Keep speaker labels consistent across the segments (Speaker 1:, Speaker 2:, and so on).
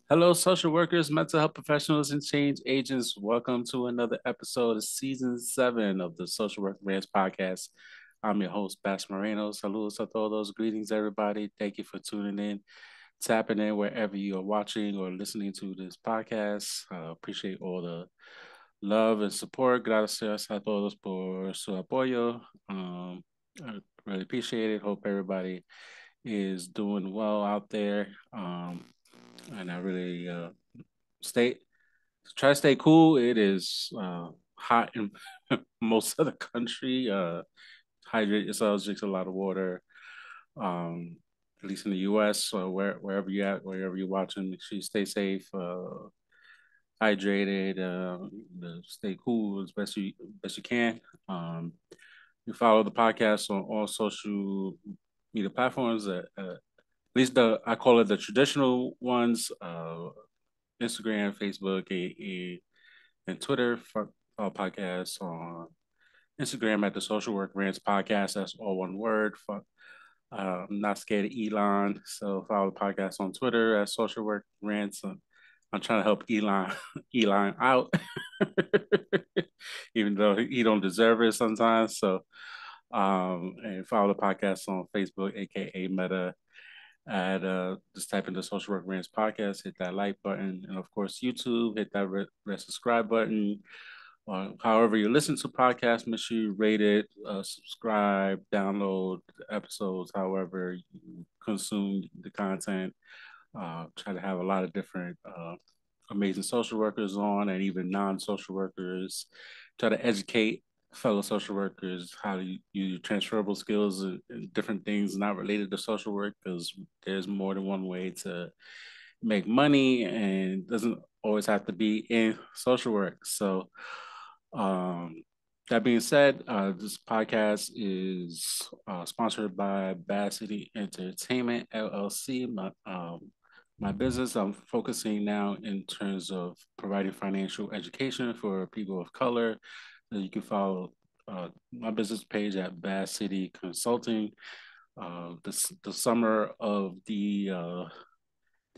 Speaker 1: Hello, social workers, mental health professionals, and change agents. Welcome to another episode of season 7 of the Social Work Rants podcast. I'm your host, Bas Moreno. Saludos a todos. Greetings, everybody. Thank you for tuning in, tapping in wherever you are watching or listening to this podcast. Appreciate all the love and support. Gracias a todos por su apoyo. I really appreciate it. Hope everybody is doing well out there. And I really stay try to stay cool. It is hot in most of the country. Hydrate yourselves, drink a lot of water. At least in the U.S. So wherever you're at, wherever you're watching, make sure you stay safe, hydrated, stay cool as best you can. You follow the podcast on all social media platforms. At least I call it the traditional ones. Instagram, Facebook, and Twitter for our podcast on Instagram at the Social Work Rants Podcast. That's all one word. I'm not scared of Elon, so follow the podcast on Twitter at Social Work Rants. I'm trying to help Elon Elon out, even though he don't deserve it sometimes. So, and follow the podcast on Facebook, aka Meta, at just type in the Social Work Rants podcast, hit that like button, and of course YouTube, hit that red subscribe button. However you listen to podcasts, make sure you rate it, subscribe, download episodes, however you consume the content. Try to have a lot of different amazing social workers on, and even non-social workers. Try to educate fellow social workers how to use transferable skills and different things not related to social work, because there's more than one way to make money, and doesn't always have to be in social work. So um, that being said, this podcast is sponsored by Bad City Entertainment LLC. My business, I'm focusing now in terms of providing financial education for people of color. You can follow my business page at Bad City Consulting. The summer of the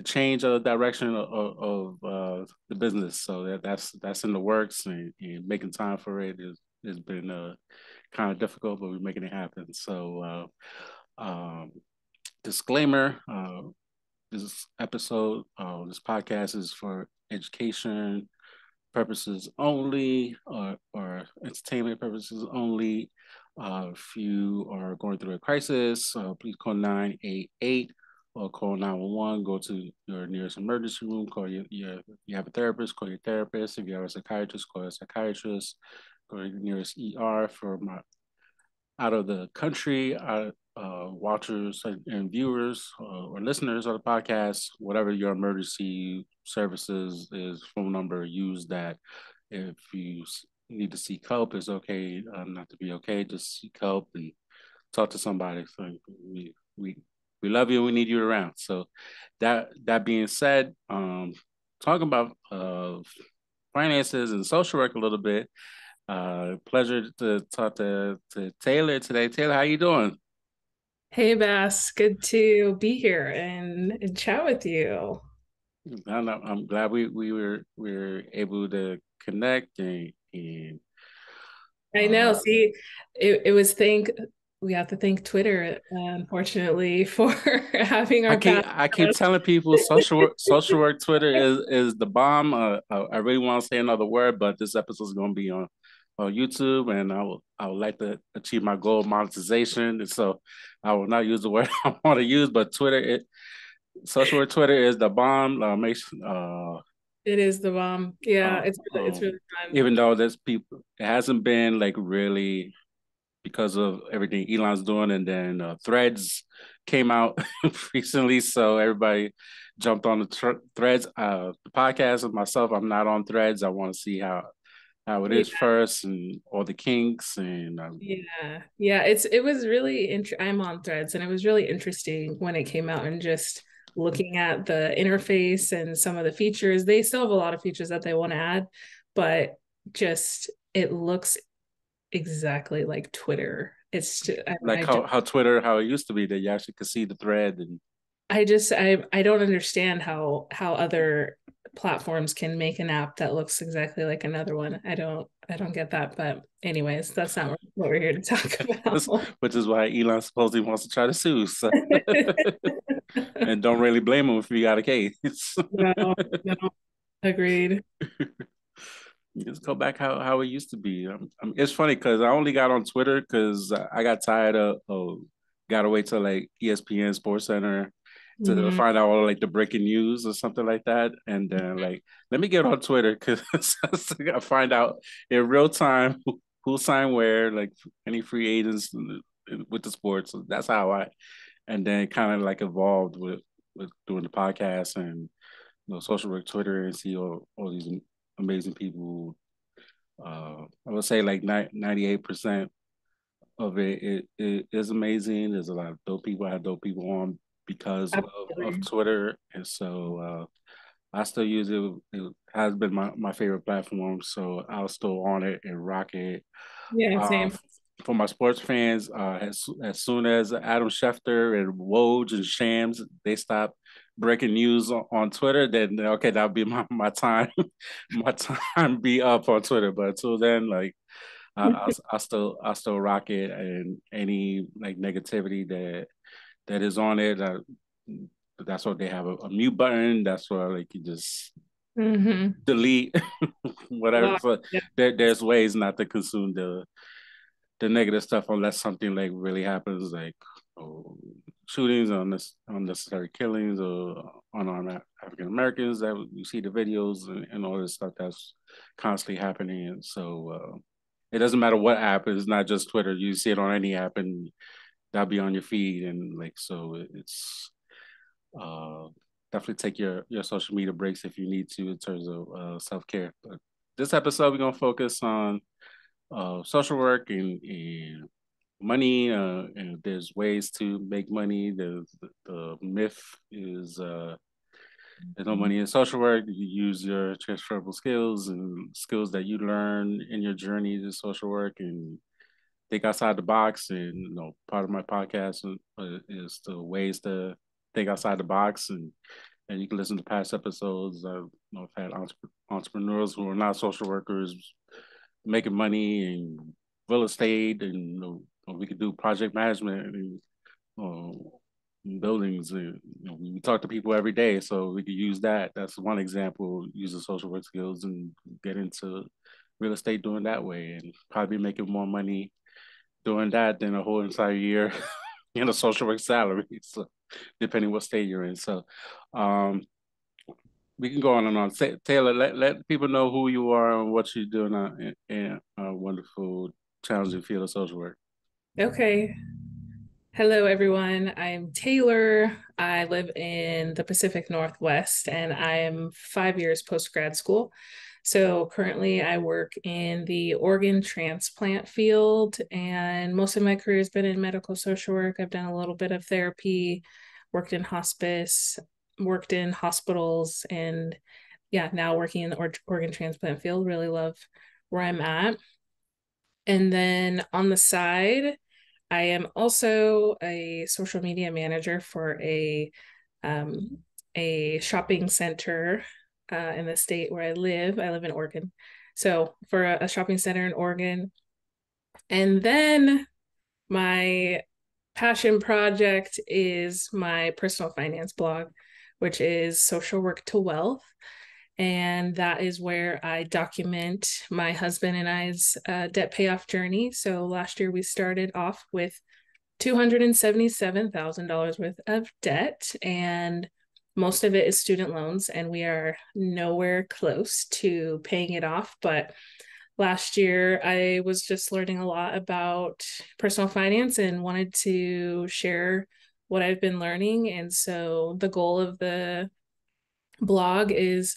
Speaker 1: change of direction of the business. So that's in the works, and making time for it has been kind of difficult, but we're making it happen. So, disclaimer: this episode, this podcast is for education purposes only, or entertainment purposes only. If you are going through a crisis, please call 988 or call 911. Go to your nearest emergency room. You have a therapist, call your therapist. If you have a psychiatrist, call a psychiatrist. Go to your nearest ER. For my out of the country, watchers and viewers or listeners of the podcast, whatever your emergency services is, phone number, use that. If you need to seek help, it's okay not to be okay. Just seek help and talk to somebody. So we love you. We need you around. So that being said, talking about finances and social work a little bit. Pleasure to talk to Taylor today. Taylor, how you doing?
Speaker 2: Hey Bass, good to be here and chat with you.
Speaker 1: I'm glad we were able to connect and
Speaker 2: I know,
Speaker 1: uh,
Speaker 2: see, it was we have to thank Twitter, unfortunately, for having
Speaker 1: I
Speaker 2: our
Speaker 1: keep
Speaker 2: path
Speaker 1: I keep
Speaker 2: crossed.
Speaker 1: telling people social work Twitter is the bomb. I really want to say another word, but this episode is going to be on YouTube, and I would like to achieve my goal of monetization. And so I will not use the word I want to use, but social work Twitter is the bomb.
Speaker 2: It is the bomb. Yeah,
Speaker 1: uh,
Speaker 2: it's
Speaker 1: um,
Speaker 2: really fun.
Speaker 1: even though there's people, it hasn't been like really because of everything Elon's doing, and then Threads came out recently, so everybody jumped on the Threads. The podcast of myself, I'm not on Threads. I want to see how it
Speaker 2: Yeah,
Speaker 1: is first, and all the kinks, and
Speaker 2: yeah. It was really I'm on Threads, and it was really interesting when it came out and just looking at the interface and some of the features. They still have a lot of features that they want to add, but just it looks exactly like Twitter. It's just,
Speaker 1: like
Speaker 2: I just
Speaker 1: how Twitter, how it used to be that you actually could see the thread and
Speaker 2: I don't understand how other platforms can make an app that looks exactly like another one. I don't get that. But anyways, that's not what we're here to talk about.
Speaker 1: Which is why Elon supposedly wants to try to sue. So. And don't really blame him if he got a case.
Speaker 2: No, no, agreed.
Speaker 1: Just go back how it used to be. It's funny because I only got on Twitter because I got tired of got to wait till like ESPN Sports Center to
Speaker 2: Mhm.
Speaker 1: find out all like the breaking news or something like that, and then like let me get on Twitter because I find out in real time who signed where, like any free agents with the sports. So that's how I, and then kind of like evolved with doing the podcast and social work Twitter and see all these amazing people. I would say like 98% of it is amazing. There's a lot of dope people. I have dope people on because of
Speaker 2: Absolutely.
Speaker 1: Twitter, and so I still use it. It has been my favorite platform, so I'll still on it and rock it.
Speaker 2: Yeah,
Speaker 1: Uh,
Speaker 2: same.
Speaker 1: for my sports fans, as soon as Adam Schefter and Woj and Shams they stop breaking news on Twitter, then okay, that'll be my time, my time be up on Twitter. But until then, like I still rock it, and any like negativity that is on it. That's why they have a mute button. That's why like you just
Speaker 2: Hmm.
Speaker 1: delete whatever.
Speaker 2: Block.
Speaker 1: So
Speaker 2: Yeah.
Speaker 1: there's ways not to consume the negative stuff unless something like really happens, like oh, shootings, unnecessary killings, or unarmed African Americans. That you see the videos and all this stuff that's constantly happening. And so it doesn't matter what app. It's not just Twitter. You see it on any app, and that'll be on your feed. And like so, it's uh, definitely take your social media breaks if you need to in terms of self care. But this episode, we're gonna focus on social work and money. And there's ways to make money. The myth is there's no money in social work. You use your transferable skills and skills that you learn in your journey to social work and think outside the box. And part of my podcast is the ways to think outside the box, and you can listen to past episodes. I've had entrepreneurs who are not social workers making money and real estate, and we could do project management and buildings. And, we talk to people every day, so we could use that. That's one example. Use the social work skills and get into real estate doing that way, and probably making more money doing that than a whole entire year in a social work salary. So depending what state you're in. So um, we can go on and on. Taylor, let people know who you are and what you're doing in a wonderful, challenging field of social work.
Speaker 2: Okay. Hello, everyone. I'm Taylor. I live in the Pacific Northwest and I am 5 years post grad school. So currently, I work in the organ transplant field, and most of my career has been in medical social work. I've done a little bit of therapy, worked in hospice, worked in hospitals, and yeah, now working in the organ transplant field. Really love where I'm at. And then on the side, I am also a social media manager for um, a shopping center in the state where I live. I live in Oregon. So for a shopping center in Oregon. And then my passion project is my personal finance blog, which is Social Work to Wealth. And that is where I document my husband and I's debt payoff journey. So last year we started off with $277,000 worth of debt, and most of it is student loans, and we are nowhere close to paying it off. But last year, I was just learning a lot about personal finance and wanted to share what I've been learning. And so the goal of the blog is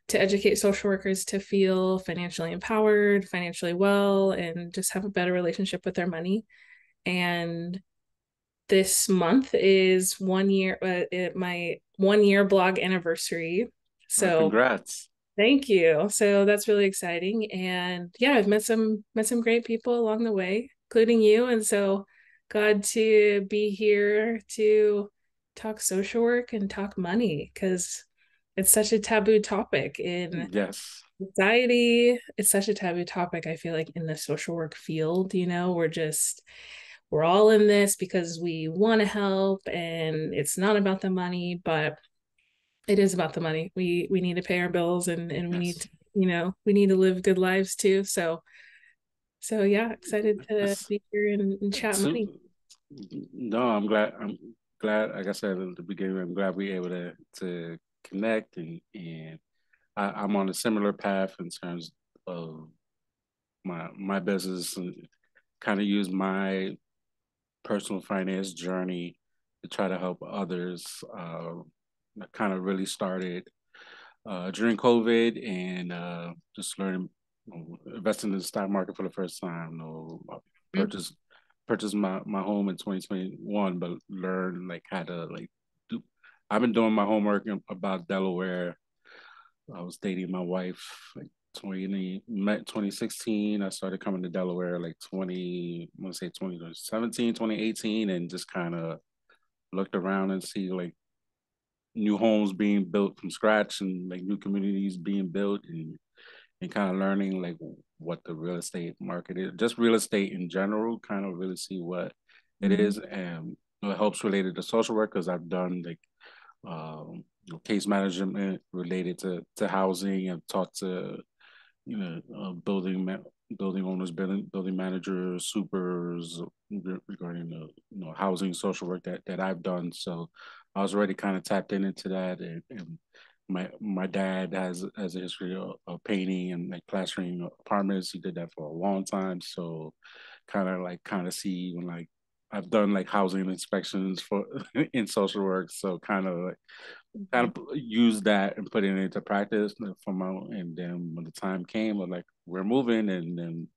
Speaker 2: to educate social workers to feel financially empowered, financially well, and just have a better relationship with their money. And this month is 1 year, my 1 year blog anniversary. So
Speaker 1: Congrats.
Speaker 2: thank you. So that's really exciting. And yeah, I've met some great people along the way, including you. And so glad to be here to talk social work and talk money because it's such a taboo topic in
Speaker 1: Yes.
Speaker 2: society. It's such a taboo topic. I feel like in the social work field, we're all in this because we want to help and it's not about the money, but it is about the money. We need to pay our bills and we need
Speaker 1: Yes.
Speaker 2: to, we need to live good lives too. So yeah, excited to
Speaker 1: Yes.
Speaker 2: be here and chat
Speaker 1: So,
Speaker 2: money.
Speaker 1: no, I'm glad. I'm glad. Like I said at the beginning, I'm glad we were able to connect, and I'm on a similar path in terms of my business, and kind of use my personal finance journey to try to help others. That kind of really started during COVID, and just learning, investing in the stock market for the first time. I purchased purchased my home in 2021, but learned like how to like do. I've been doing my homework about Delaware. I was dating my wife like 2016. I started coming to Delaware like 20, I want to say 2017, 2018, and just kind of looked around and see like new homes being built from scratch and like new communities being built, and kind of learning like what the real estate market is, just real estate in general, kind of really see what it
Speaker 2: Mm-hmm.
Speaker 1: is. And it helps related to social work because I've done like case management related to housing. I've talked to building owners, building managers, supers regarding the housing social work that I've done. So I was already kind of tapped into that, and my dad has a history of painting and like plastering apartments. He did that for a long time, so kind of see when like I've done like housing inspections for in social work, so kind of use that and put it into practice for my own. And then when the time came, I'm like, we're moving, and then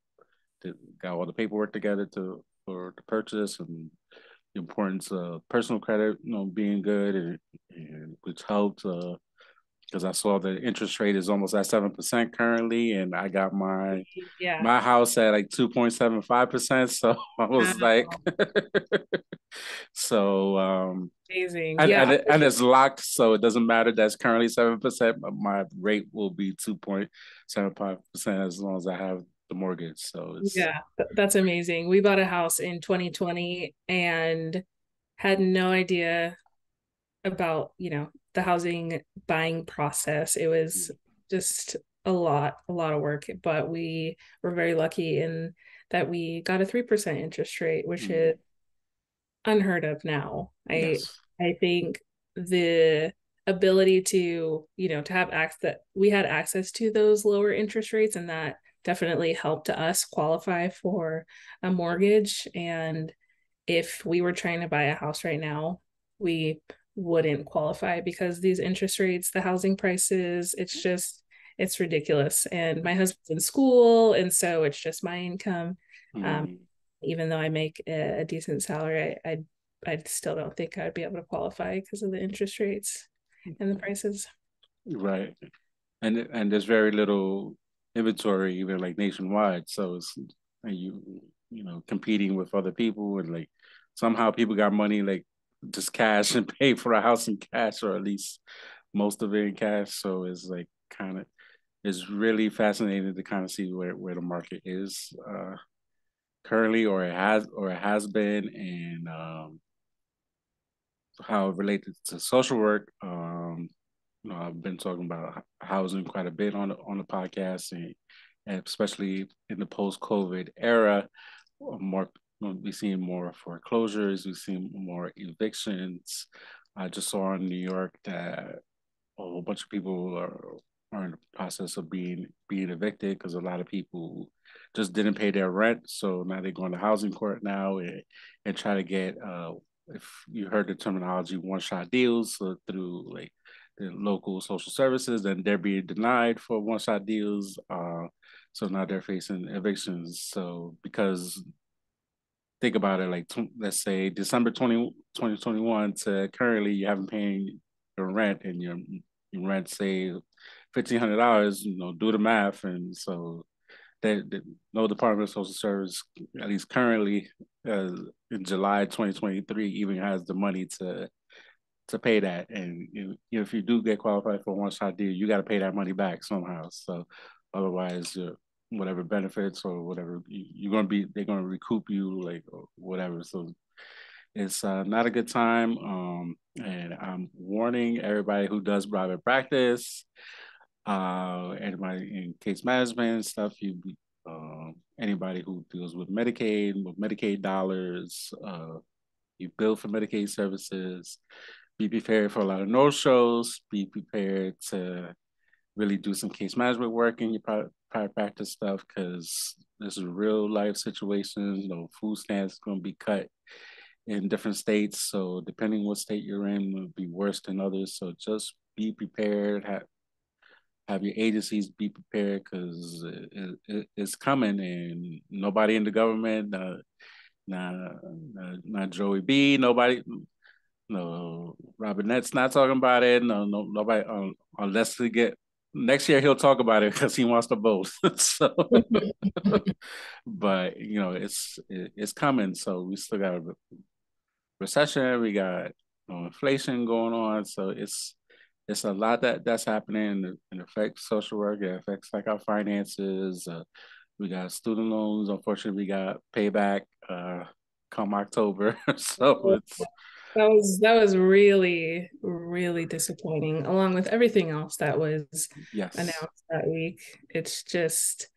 Speaker 1: got all the paperwork together for the purchase, and the importance of personal credit, being good, and which helped because I saw the interest rate is almost at 7% currently, and I got
Speaker 2: Yeah.
Speaker 1: my house at like 2.75%. So I was like,
Speaker 2: Wow.
Speaker 1: so
Speaker 2: Amazing.
Speaker 1: and
Speaker 2: Yeah.
Speaker 1: it's locked, so it doesn't matter. That's currently 7%, but my rate will be 2.75% as long as I have the mortgage. So it's
Speaker 2: Yeah. That's amazing. We bought a house in 2020 and had no idea about, the housing buying process. It was just a lot of work, but we were very lucky in that we got a 3% interest rate, which is
Speaker 1: mm,
Speaker 2: unheard of now.
Speaker 1: yes,
Speaker 2: I think the ability to, to have access that we had access to those lower interest rates, and that definitely helped us qualify for a mortgage. And if we were trying to buy a house right now, we wouldn't qualify because these interest rates, the housing prices, it's ridiculous. And my husband's in school, and so it's just my income. Um,
Speaker 1: mm,
Speaker 2: Even though I make a decent salary, I still don't think I'd be able to qualify because of the interest rates and the prices.
Speaker 1: right. And there's very little inventory even like nationwide, so it's and competing with other people, and like somehow people got money like just cash and pay for a house in cash, or at least most of it in cash. So it's like kind of it's really fascinating to kind of see where the market is currently, or it has been, and how it related to social work. I've been talking about housing quite a bit on the podcast, and especially in the post-COVID era, more we seeing more foreclosures, we see more evictions. I just saw in New York that a whole bunch of people are in the process of being evicted because a lot of people just didn't pay their rent. So now they're going to housing court now, and try to get if you heard the terminology one shot deals, so through like the local social services, then they're being denied for one shot deals. So now they're facing evictions. So because think about it, like let's say December 2021 to currently, you haven't paid your rent, and your rent say $1,500. Do the math, and so no Department of Social Service, at least currently, uh, in July 2023, even has the money to pay that. And if you do get qualified for a one-shot deal, you got to pay that money back somehow. So otherwise, whatever benefits or whatever you're going to be, they're going to recoup you, like, or whatever. So it's not a good time. And I'm warning everybody who does private practice, anybody in case management and stuff, anybody who deals with Medicaid dollars, you bill for Medicaid services, be prepared for a lot of no shows, be prepared to really do some case management work in your private practice stuff, because this is real life situations. Food stamps going to be cut in different states. So depending what state you're in, will be worse than others. So just be prepared. Have your agencies be prepared, because it's coming, and nobody in the government, not Joey B, nobody, no, Robinette's not talking about it. Nobody, unless we get next year, he'll talk about it because he wants to vote. So, but it's coming. So we still got a recession. We got inflation going on. So it's a lot that's happening, and it affects social work. It affects like our finances. We got student loans. Unfortunately, we got payback come October. So it's
Speaker 2: That was really, really disappointing, along with everything else that was
Speaker 1: yes.
Speaker 2: announced that week. It's just,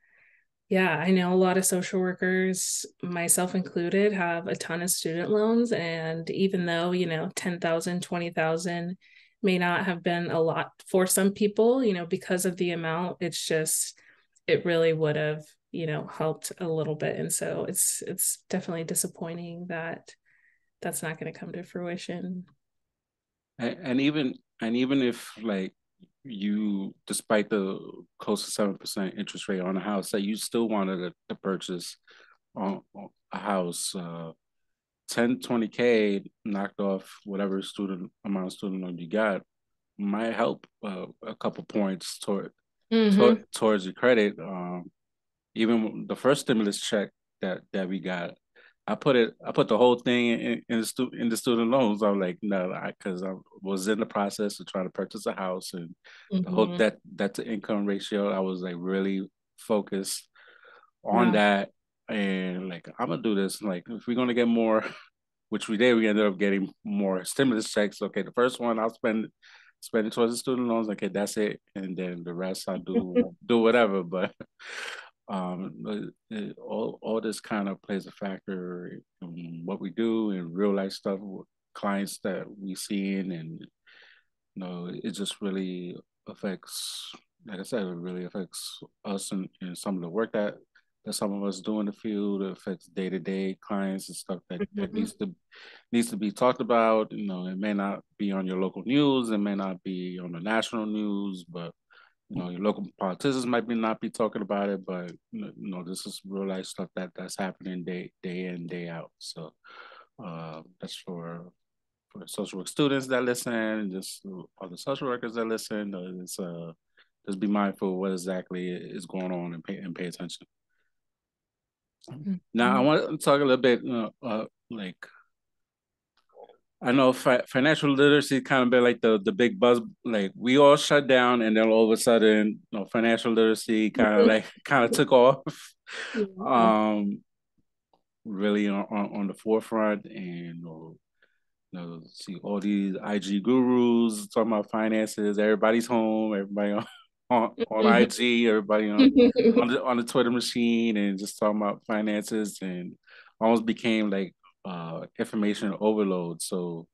Speaker 2: yeah, I know a lot of social workers, myself included, have a ton of student loans. And even though, 10,000, 20,000 may not have been a lot for some people, because of the amount, it really would have, helped a little bit. And so it's definitely disappointing that that's not going to come to fruition.
Speaker 1: And even if, like, you, despite the close to 7% interest rate on a house, that you still wanted to purchase a house, 10-20K knocked off whatever student loan you got might help a couple points
Speaker 2: Mm-hmm.
Speaker 1: towards your credit. Even the first stimulus check that we got, I put the whole thing in the student loans. I was like, no, because I was in the process of trying to purchase a house, and the whole
Speaker 2: Mm-hmm.
Speaker 1: debt to income ratio, I was like really focused on
Speaker 2: Wow.
Speaker 1: that. And like, I'm gonna do this. Like, if we're gonna get more, which we did, we ended up getting more stimulus checks. Okay, the first one I'll spend it towards the student loans. Okay, that's it, and then the rest I do whatever. But all this kind of plays a factor in what we do in real life stuff with clients that we see in, and it just really affects. Like I said, it really affects us and some of the work that some of us do in the field. It affects day to day clients and stuff that
Speaker 2: Mm-hmm.
Speaker 1: needs to be talked about. It may not be on your local news, it may not be on the national news, but your local politicians might not be talking about it, but this is real life stuff that's happening day in, day out. So that's for social work students that listen, and just other social workers that listen. Just be mindful of what exactly is going on, and pay attention. Now, I
Speaker 2: Mm-hmm.
Speaker 1: want to talk a little bit, like, I know financial literacy kind of been like the big buzz. Like, we all shut down, and then all of a sudden, financial literacy kind of took off,
Speaker 2: Yeah.
Speaker 1: um, really on the forefront. And see all these IG gurus talking about finances. Everybody's home. Everybody on IG. Everybody on the Twitter machine, and just talking about finances, and almost became like information overload. So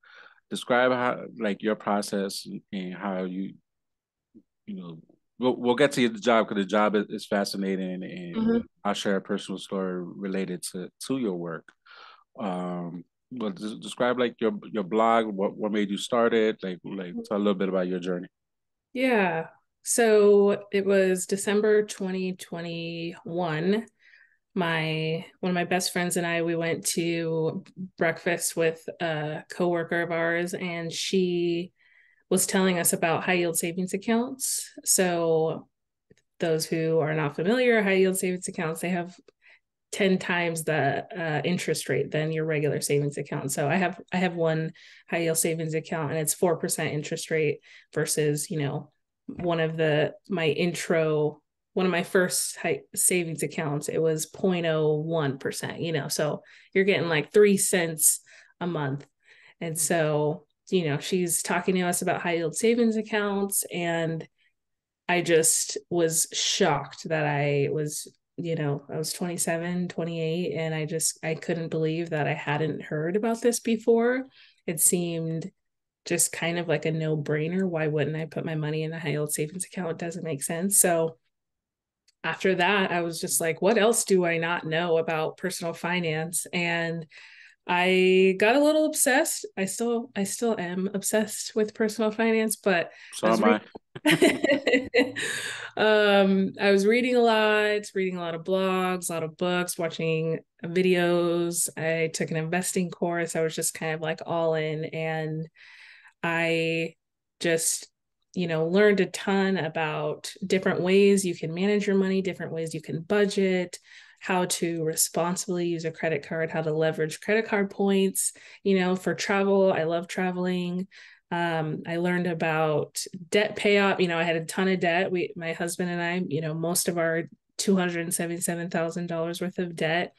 Speaker 1: describe how, like, your process, and how you know we'll get to the job, because the job is fascinating, and
Speaker 2: Mhm.
Speaker 1: I'll share a personal story related to your work. But describe, like, your blog, what made you start it, like tell a little bit about your journey.
Speaker 2: Yeah. So it was December 2021. One of my best friends and I, we went to breakfast with a coworker of ours, and she was telling us about high yield savings accounts. So those who are not familiar, high yield savings accounts, they have 10 times the interest rate than your regular savings account. So I have one high yield savings account, and it's 4% interest rate versus, one of my first savings accounts, it was 0.01%, so you're getting like 3 cents a month. And so, she's talking to us about high yield savings accounts, and I just was shocked that I was 27, 28, and I couldn't believe that I hadn't heard about this before. It seemed just kind of like a no-brainer. Why wouldn't I put my money in a high yield savings account? It doesn't make sense. So after that, I was just like, what else do I not know about personal finance? And I got a little obsessed. I still am obsessed with personal finance, but I
Speaker 1: So
Speaker 2: was
Speaker 1: am I.
Speaker 2: I was reading a lot of blogs, a lot of books, watching videos. I took an investing course. I was just kind of like all in, and I just, learned a ton about different ways you can manage your money, different ways you can budget, how to responsibly use a credit card, how to leverage credit card points, for travel. I love traveling. I learned about debt payoff. I had a ton of debt. My husband and I, most of our $277,000 worth of debt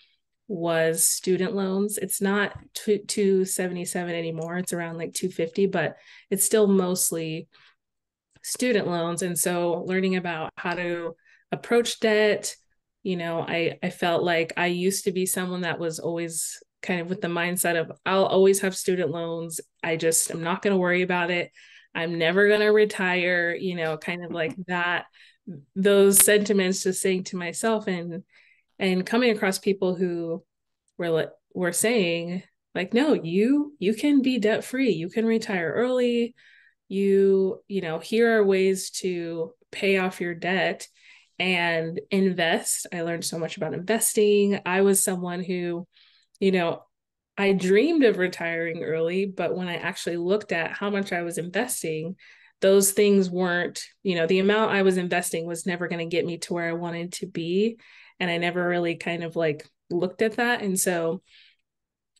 Speaker 2: was student loans. It's not 277 anymore. It's around like 250, but it's still mostly student loans. And so learning about how to approach debt, I felt like I used to be someone that was always kind of with the mindset of I'll always have student loans. I'm not going to worry about it. I'm never going to retire, kind of like that, those sentiments, just saying to myself, and coming across people who were saying like, no, you can be debt free, you can retire early, here are ways to pay off your debt and invest. I learned so much about investing. I was someone who, you know I dreamed of retiring early, but when I actually looked at how much I was investing, those things weren't, the amount I was investing was never going to get me to where I wanted to be. And I never really kind of like looked at that. And so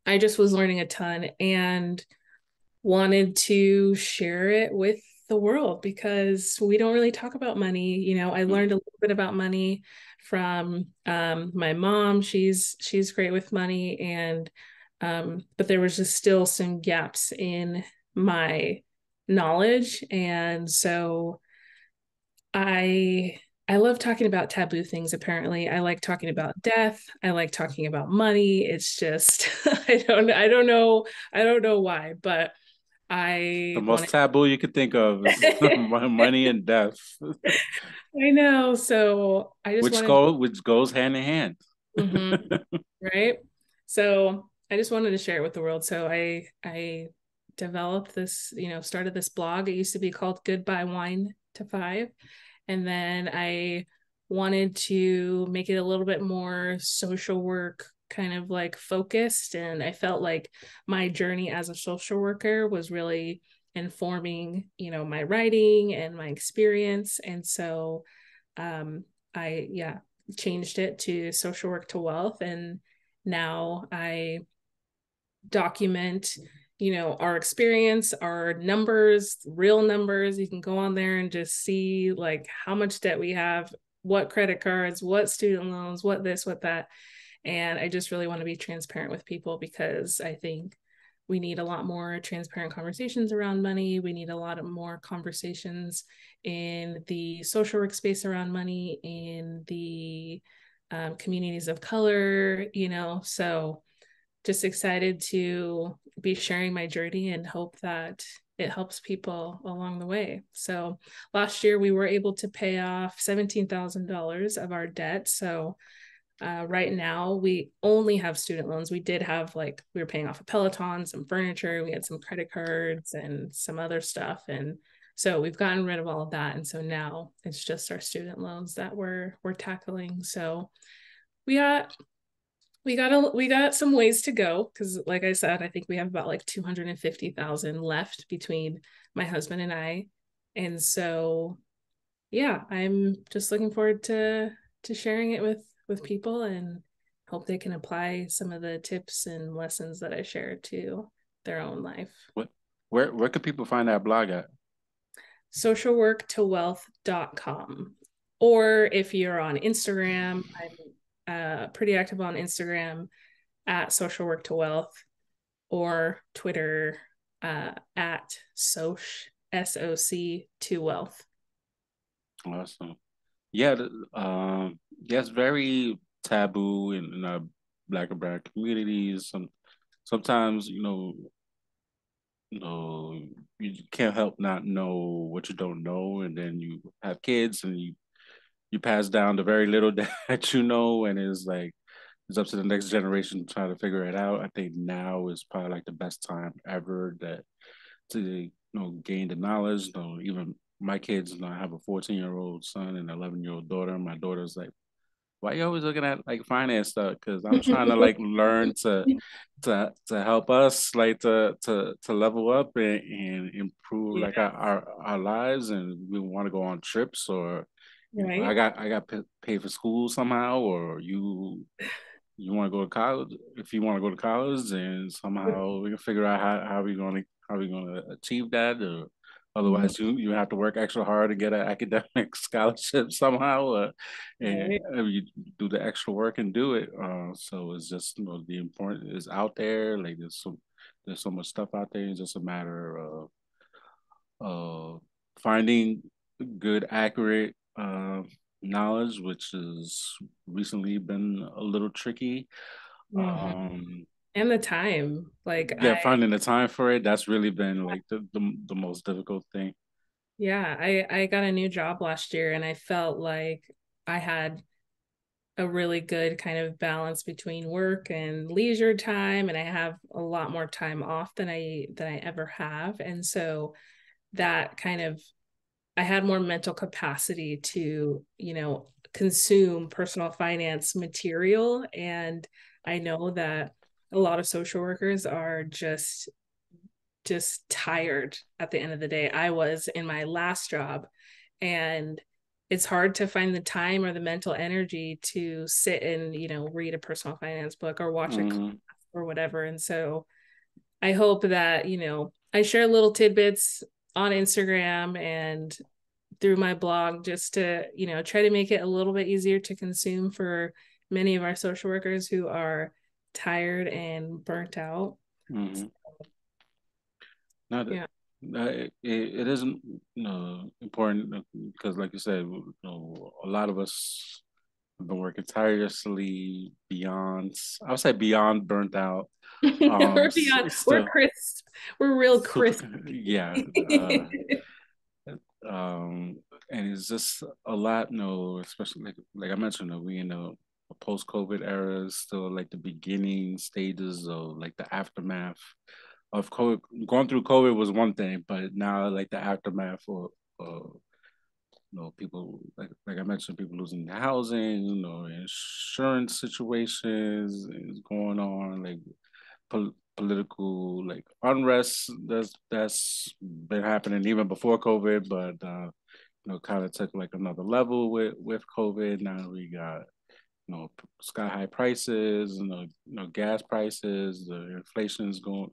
Speaker 2: I just was learning a ton and wanted to share it with the world because we don't really talk about money. I learned a little bit about money from my mom. She's great with money, and but there was just still some gaps in my knowledge, and so I love talking about taboo things. Apparently, I like talking about death. I like talking about money. It's just I don't know why, but
Speaker 1: The
Speaker 2: I
Speaker 1: most
Speaker 2: wanted.
Speaker 1: taboo you could think of is money and death,
Speaker 2: I know. So I just wanted.
Speaker 1: which goes hand in hand.
Speaker 2: Mhm, right. So I just wanted to share it with the world. So I developed this, started this blog. It used to be called Goodbye Wine to Five. And then I wanted to make it a little bit more social work kind of like focused. And I felt like my journey as a social worker was really informing, my writing and my experience. And so I changed it to social work to wealth. And now I document our experience, our numbers, real numbers. You can go on there and just see like how much debt we have, what credit cards, what student loans, what this, what that. And I just really want to be transparent with people because I think we need a lot more transparent conversations around money. We need a lot of more conversations in the social work space around money, in the communities of color, so just excited to be sharing my journey and hope that it helps people along the way. So last year we were able to pay off $17,000 of our debt. So right now we only have student loans. We did have we were paying off a Peloton, some furniture, we had some credit cards and some other stuff. And so we've gotten rid of all of that. And so now it's just our student loans that we're tackling. So we got we got some ways to go because like I said, I think we have about like 250,000 left between my husband and I. And so yeah, I'm just looking forward to sharing it with people and hope they can apply some of the tips and lessons that I share to their own life.
Speaker 1: What, where could people find that blog at?
Speaker 2: Socialworktowealth.com. Or if you're on Instagram, I'm pretty active on Instagram at Social Work to Wealth, or Twitter at Soc, SOC to Wealth.
Speaker 1: Awesome. Yeah, yeah, it's very taboo in our Black and Brown communities. Sometimes, you can't help not know what you don't know, and then you have kids and you pass down the very little that you know, and it's like it's up to the next generation to try to figure it out. I think now is probably like the best time ever that to gain the knowledge. Even my kids, I have a 14-year-old son and an 11-year-old daughter. My daughter's like, why are you always looking at like finance stuff? Because I'm trying to like learn to help us like to level up and improve
Speaker 2: Yeah,
Speaker 1: like our lives, and we want to go on trips, or
Speaker 2: right.
Speaker 1: I got paid for school somehow, or you want to go to college. If you want to go to college, and somehow we can figure out how we gonna achieve that, or
Speaker 2: Mhm.
Speaker 1: otherwise you have to work extra hard to get an academic scholarship somehow, and
Speaker 2: Right.
Speaker 1: you do the extra work and do it. So it's just the important is out there. Like there's so much stuff out there. It's just a matter of finding good, accurate knowledge, which has recently been a little tricky.
Speaker 2: Mhm.
Speaker 1: Um,
Speaker 2: And the time, like
Speaker 1: yeah, finding the time for it, that's really been like the most difficult thing.
Speaker 2: yeah, I got a new job last year, and I felt like I had a really good kind of balance between work and leisure time, and I have a lot more time off than I ever have. And so that kind of, I had more mental capacity to, consume personal finance material. And I know that a lot of social workers are just tired at the end of the day. I was in my last job, and it's hard to find the time or the mental energy to sit and, read a personal finance book or watch a class
Speaker 1: Mm-hmm.
Speaker 2: or whatever. And so I hope that, I share little tidbits on Instagram and through my blog, just to, try to make it a little bit easier to consume for many of our social workers who are tired and burnt out.
Speaker 1: Mm-hmm. Not that
Speaker 2: Yeah.
Speaker 1: it isn't important because, like you said, a lot of us have been working tirelessly beyond. I would say beyond burnt out.
Speaker 2: We're beyond, we're
Speaker 1: Still
Speaker 2: crisp. We're real
Speaker 1: super.
Speaker 2: crisp.
Speaker 1: Yeah. Um, and it's just a lot, especially like I mentioned, we in a post-COVID era, still like the beginning stages of like the aftermath of COVID. Going through COVID was one thing, but now like the aftermath of people like I mentioned, people losing their housing, insurance situations is going on, like political like unrest that's been happening even before COVID, but kind of took like another level with COVID. Now we got sky high prices, gas prices, the inflation is going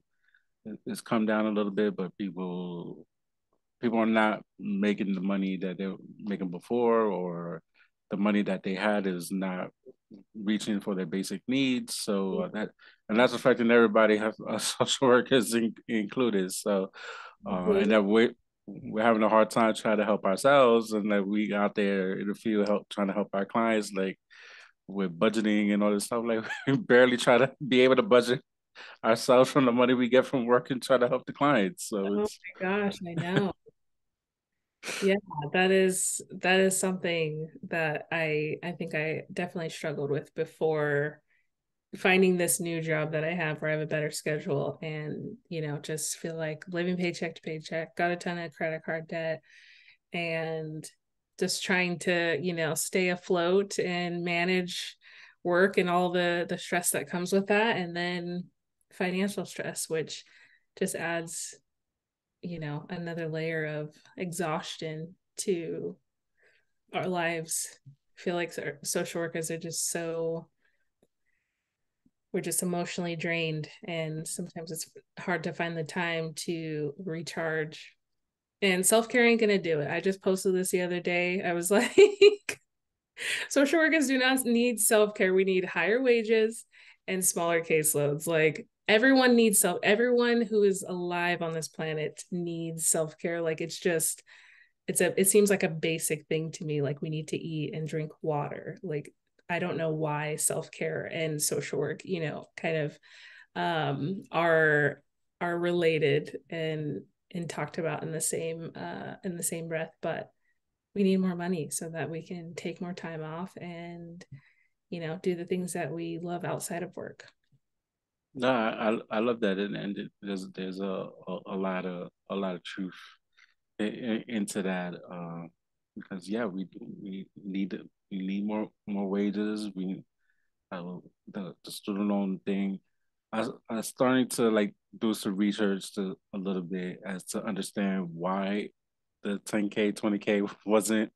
Speaker 1: it's come down a little bit, but people are not making the money that they were making before, or the money that they had is not reaching for their basic needs. So that's affecting everybody, social workers included. So and that we're having a hard time trying to help ourselves, and that we out there in the field trying to help our clients, like with budgeting and all this stuff. Like we barely try to be able to budget ourselves from the money we get from work and try to help the clients. So
Speaker 2: Oh
Speaker 1: it's
Speaker 2: my gosh, I know. Yeah, that is something that I think I definitely struggled with before finding this new job that I have, where I have a better schedule and, just feel like living paycheck to paycheck, got a ton of credit card debt, and just trying to, stay afloat and manage work and all the stress that comes with that, and then financial stress, which just adds, another layer of exhaustion to our lives. I feel like social workers are just so we're just emotionally drained, and sometimes it's hard to find the time to recharge. And self-care ain't gonna do it. I just posted this the other day. I was like, social workers do not need self-care. We need higher wages and smaller caseloads. Like everyone who is alive on this planet needs self-care. Like it seems like a basic thing to me. Like we need to eat and drink water. Like I don't know why self-care and social work, kind of are related and talked about in the same breath, but we need more money so that we can take more time off and do the things that we love outside of work.
Speaker 1: No, I love that, and there's a lot of truth into that, because yeah, we need more wages. We the student loan thing. I was starting to like do some research to a little bit as to understand why the 10K 20K wasn't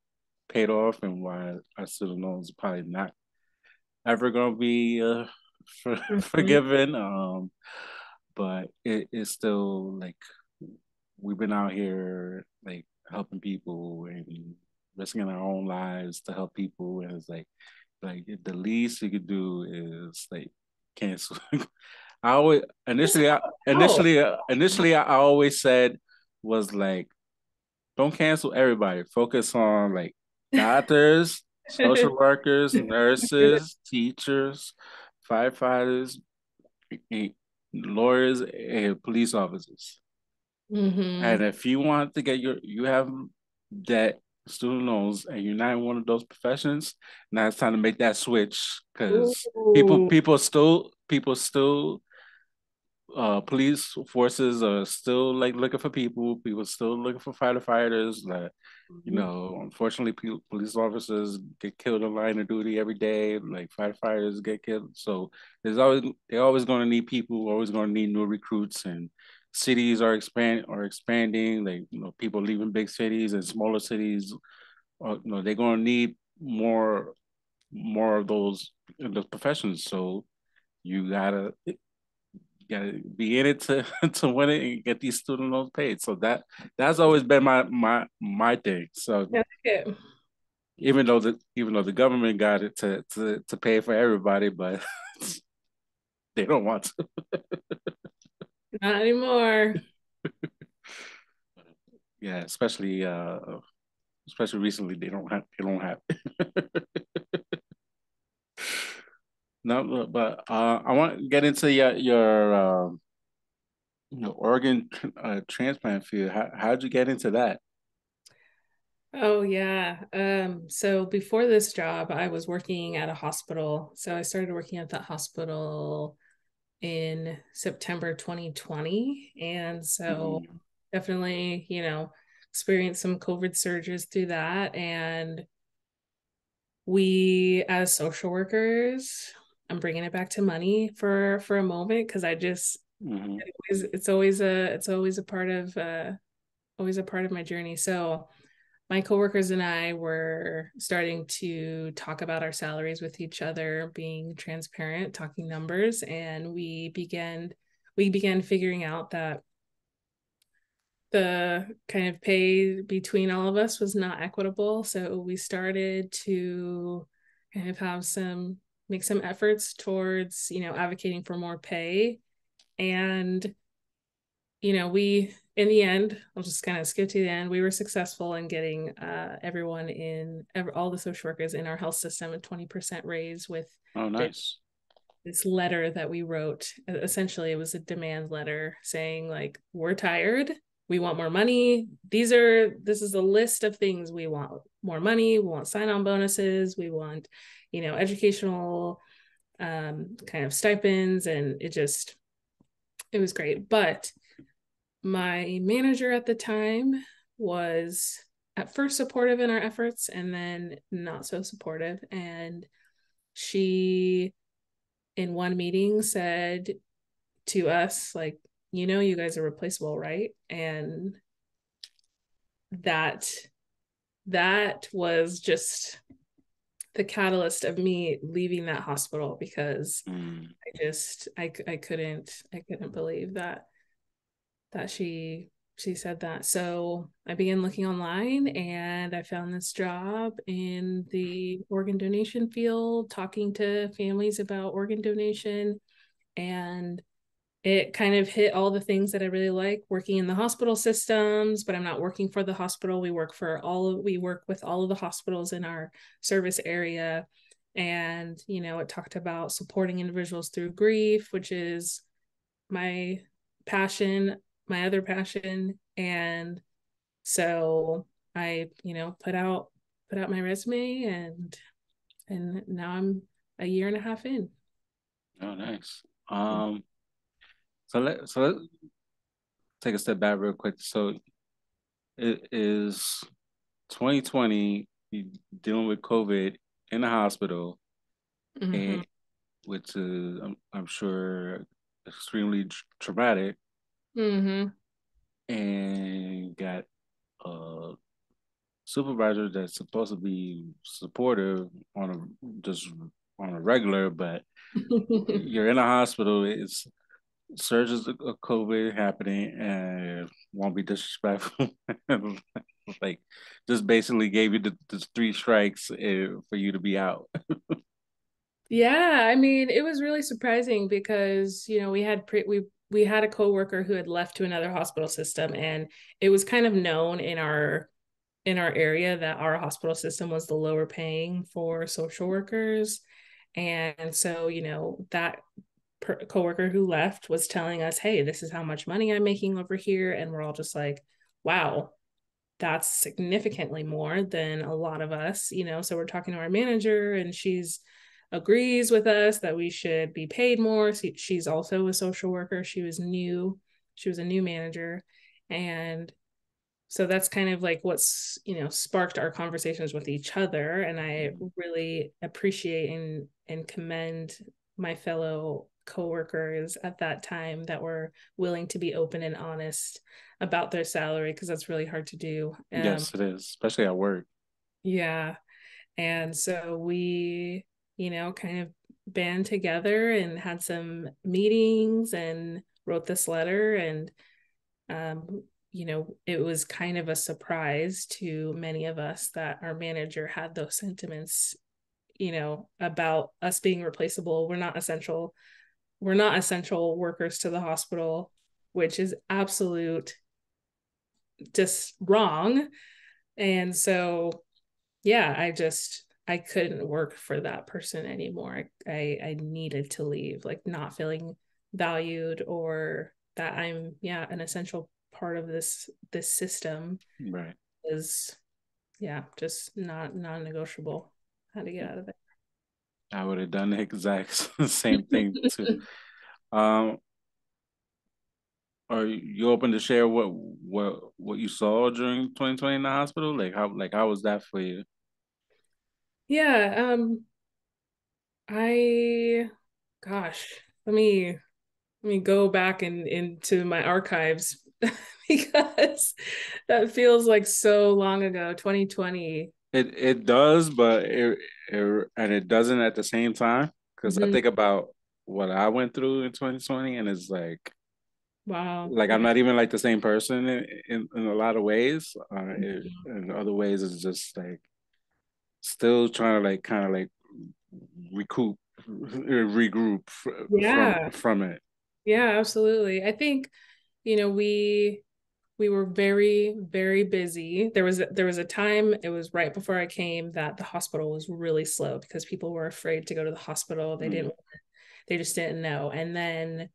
Speaker 1: paid off, and why our student loans are probably not ever gonna be
Speaker 2: Mm-hmm.
Speaker 1: forgiven. But it's still like we've been out here like helping people and risking our own lives to help people, and it's like the least you could do is like cancel. I always
Speaker 2: Just help.
Speaker 1: initially I always said was like, don't cancel everybody. Focus on like doctors, social workers, nurses, teachers, firefighters, lawyers, and police officers.
Speaker 2: Mm-hmm.
Speaker 1: And if you want to get you have debt, student loans, and you're not in one of those professions, now it's time to make that switch, because
Speaker 2: Ooh.
Speaker 1: people still police forces are still like looking for people. People still looking for firefighters. Like, unfortunately, police officers get killed in line of duty every day. Like firefighters get killed. So they're always going to need people. Always going to need new recruits. And cities are expanding. Like, people leaving big cities and smaller cities. They're going to need more of those in those professions. So you gotta be in it to to win it and get these student loans paid. So that's always been my thing. So
Speaker 2: I like it.
Speaker 1: even though the government got it to pay for everybody, but they don't want to.
Speaker 2: Not anymore.
Speaker 1: Yeah, especially recently they don't have. No, but I want to get into your organ transplant field. How'd you get into that?
Speaker 2: Oh yeah. So before this job, I was working at a hospital. So I started working at that hospital in September 2020. And so
Speaker 1: Mm-hmm.
Speaker 2: definitely, experienced some COVID surges through that. And we, as social workers, I'm bringing it back to money for a moment because I just
Speaker 1: Mm-hmm.
Speaker 2: it's always a part of always a part of my journey. So my coworkers and I were starting to talk about our salaries with each other, being transparent, talking numbers, and we began figuring out that the kind of pay between all of us was not equitable. So we started to kind of make some efforts towards, advocating for more pay. And, we, in the end, I'll just kind of skip to the end. We were successful in getting all the social workers in our health system a 20% raise with
Speaker 1: Oh,
Speaker 2: this
Speaker 1: nice.
Speaker 2: this letter that we wrote. Essentially, it was a demand letter saying, like, we're tired, we want more money. This is a list of things we want: more money, we want sign-on bonuses, we want, educational kind of stipends. And it was great. But my manager at the time was at first supportive in our efforts and then not so supportive. And she, in one meeting, said to us, like, you guys are replaceable, right? And that that was just the catalyst of me leaving that hospital, because
Speaker 1: Mm.
Speaker 2: I couldn't believe that she said that. So I began looking online and I found this job in the organ donation field, talking to families about organ donation. And it kind of hit all the things that I really like, working in the hospital systems, but I'm not working for the hospital. We work with all of the hospitals in our service area. And, it talked about supporting individuals through grief, which is my passion, my other passion. And so I, put out my resume, and now I'm a year and a half in.
Speaker 1: Oh, nice. So let's take a step back real quick. So it is 2020, dealing with COVID in the hospital,
Speaker 2: Mm-hmm.
Speaker 1: and which is I'm sure extremely traumatic,
Speaker 2: Mm-hmm.
Speaker 1: and got a supervisor that's supposed to be supportive on just on a regular, but you're in a hospital. It's surges of COVID happening, and won't be disrespectful. Like, just basically gave you the three strikes for you to be out.
Speaker 2: Yeah, I mean, it was really surprising because, we had a coworker who had left to another hospital system, and it was kind of known in our area that our hospital system was the lower paying for social workers. And so, that coworker who left was telling us, "Hey, this is how much money I'm making over here." And we're all just like, "Wow, that's significantly more than a lot of us." So we're talking to our manager, and she's agrees with us that we should be paid more. She's also a social worker. She was a new manager. And so that's kind of like what's, sparked our conversations with each other. And I really appreciate and commend my fellow coworkers at that time that were willing to be open and honest about their salary, because that's really hard to do.
Speaker 1: Yes, it is, especially at work.
Speaker 2: Yeah. And so we, kind of band together and had some meetings and wrote this letter. And it was kind of a surprise to many of us that our manager had those sentiments, about us being replaceable. We're not essential workers to the hospital, which is absolute just wrong. And so, yeah, I couldn't work for that person anymore. I needed to leave, like not feeling valued, or that I'm, yeah, an essential part of this system
Speaker 1: Right.
Speaker 2: is, yeah, just not non-negotiable. How to get out of
Speaker 1: I would have done the exact same thing too.
Speaker 2: there.
Speaker 1: Um, are you open to share what you saw during 2020 in the hospital? Like how was that for you?
Speaker 2: Yeah, I gosh, let me go back into my archives because that feels like so long ago, 2020.
Speaker 1: It does, but it doesn't at the same time, because I
Speaker 2: Mhm.
Speaker 1: think about what I went through in 2020, and it's
Speaker 2: Wow.
Speaker 1: like I'm
Speaker 2: Yeah.
Speaker 1: not even like the same person in a lot of ways. In other ways, it's just like still trying to like kind of like recoup, regroup
Speaker 2: Yeah.
Speaker 1: from it.
Speaker 2: Yeah, absolutely. I think, we were very, very busy. There was a time, it was right before I came, that the hospital was really slow because people were afraid to go to the hospital.
Speaker 1: Mm,
Speaker 2: They just didn't know. And then,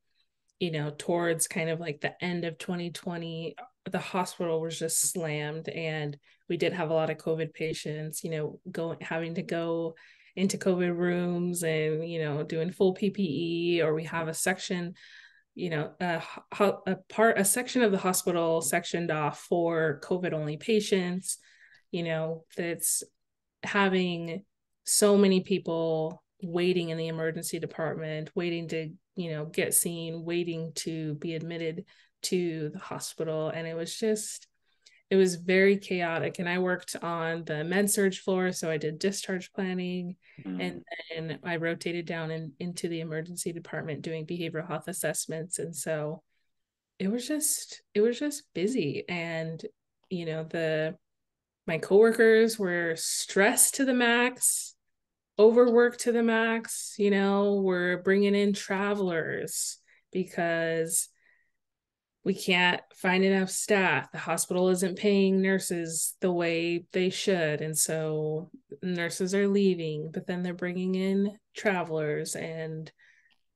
Speaker 2: towards kind of like the end of 2020, the hospital was just slammed, and we did have a lot of COVID patients, having to go into COVID rooms and, doing full PPE, or we have a section, a section of the hospital sectioned off for COVID only patients, that's having so many people waiting in the emergency department, waiting to, get seen, waiting to be admitted to the hospital. And it was very chaotic. And I worked on the med surge floor, so I did discharge planning,
Speaker 1: Mm.
Speaker 2: and then I rotated down into the emergency department doing behavioral health assessments. And so it was just busy. And the my coworkers were stressed to the max, overworked to the max. We're bringing in travelers because we can't find enough staff. The hospital isn't paying nurses the way they should. And so nurses are leaving, but then they're bringing in travelers, and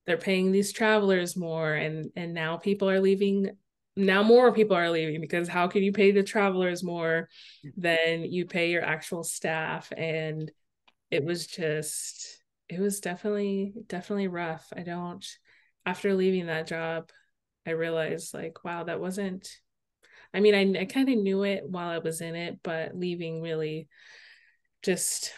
Speaker 2: they're paying these travelers more. And now people are leaving. Now more people are leaving, because how can you pay the travelers more than you pay your actual staff? And it was definitely rough. After leaving that job, I realized, like, wow, that wasn't, I mean, I kind of knew it while I was in it, but leaving really just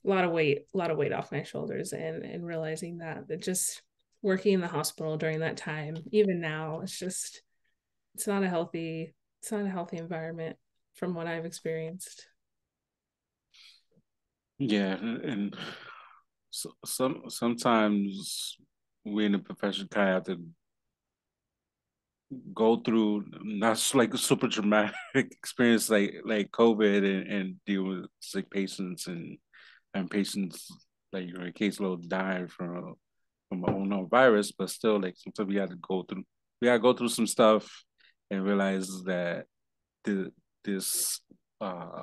Speaker 2: a lot of weight off my shoulders, and realizing that just working in the hospital during that time, even now, it's not a healthy, it's not a healthy environment from what I've experienced.
Speaker 1: Yeah, and sometimes we in the profession kind of have to go through not like a super dramatic experience like COVID and deal with sick patients and patients like your caseload dying from an unknown virus, but still like sometimes we gotta go through some stuff and realize that the this uh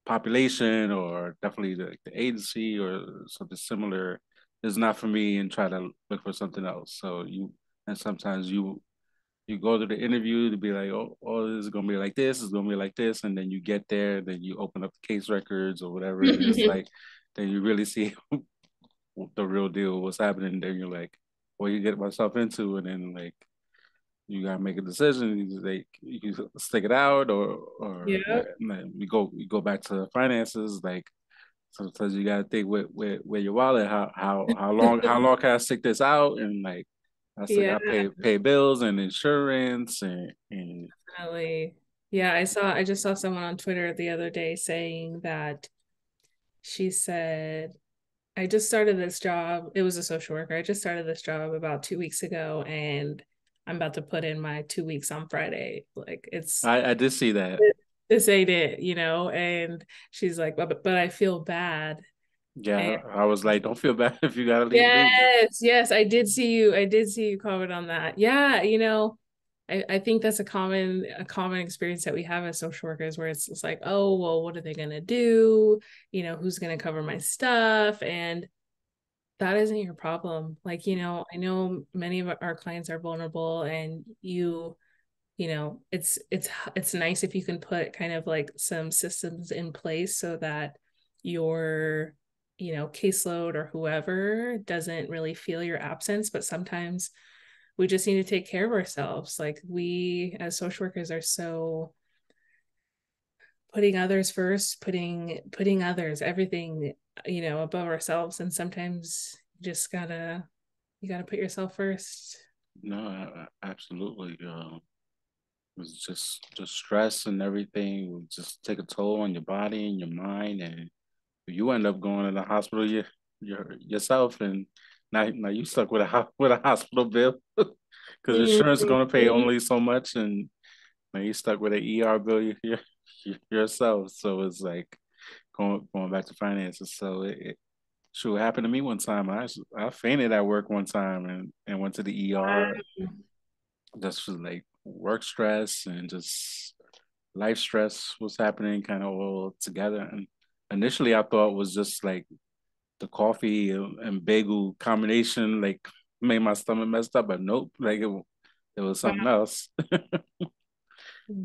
Speaker 1: population or definitely the agency or something similar is not for me and try to look for something else. So and sometimes you go to the interview to be like, oh, this is gonna be like this, it's gonna be like this, and then you get there, then you open up the case records or whatever, and it's like, then you really see the real deal, what's happening. Then you're like, what you get myself into, and then like you gotta make a decision. You like you can stick it out or
Speaker 2: Yeah.
Speaker 1: we go back to finances. Like sometimes you gotta think with your wallet, how long can I stick this out, and like I still
Speaker 2: Yeah,
Speaker 1: got to pay bills and insurance and
Speaker 2: definitely. Yeah, I just saw someone on Twitter the other day saying that she said, I just started this job. It was a social worker. I just started this job about 2 weeks ago, and I'm about to put in my 2 weeks on Friday. Like,
Speaker 1: I did see that.
Speaker 2: this ain't it. And she's like, but I feel bad. And
Speaker 1: Yeah, I was like, don't feel bad if you gotta leave.
Speaker 2: yes, I did see you comment on that. Yeah, I think that's a common experience that we have as social workers, where it's like, oh, well, what are they gonna do? Who's gonna cover my stuff? And that isn't your problem. Like, I know many of our clients are vulnerable, and it's nice if you can put kind of like some systems in place so that your caseload or whoever doesn't really feel your absence. But sometimes we just need to take care of ourselves. Like, we as social workers are so putting others first, putting others, everything, above ourselves. And sometimes you gotta put yourself first.
Speaker 1: No, absolutely. It was just stress and everything would just take a toll on your body and your mind, and you end up going to the hospital yourself, and now you stuck with with a hospital bill because insurance is
Speaker 2: Mhm.
Speaker 1: going to pay only so much, and now you stuck with an ER bill yourself. So it's like going back to finances. So it sure happened to me one time. I fainted at work one time and went to the ER just for like work stress and just life stress was happening kind of all together. And initially, I thought it was just like the coffee and bagel combination, like made my stomach messed up. But nope, like it was something
Speaker 2: Wow.
Speaker 1: else.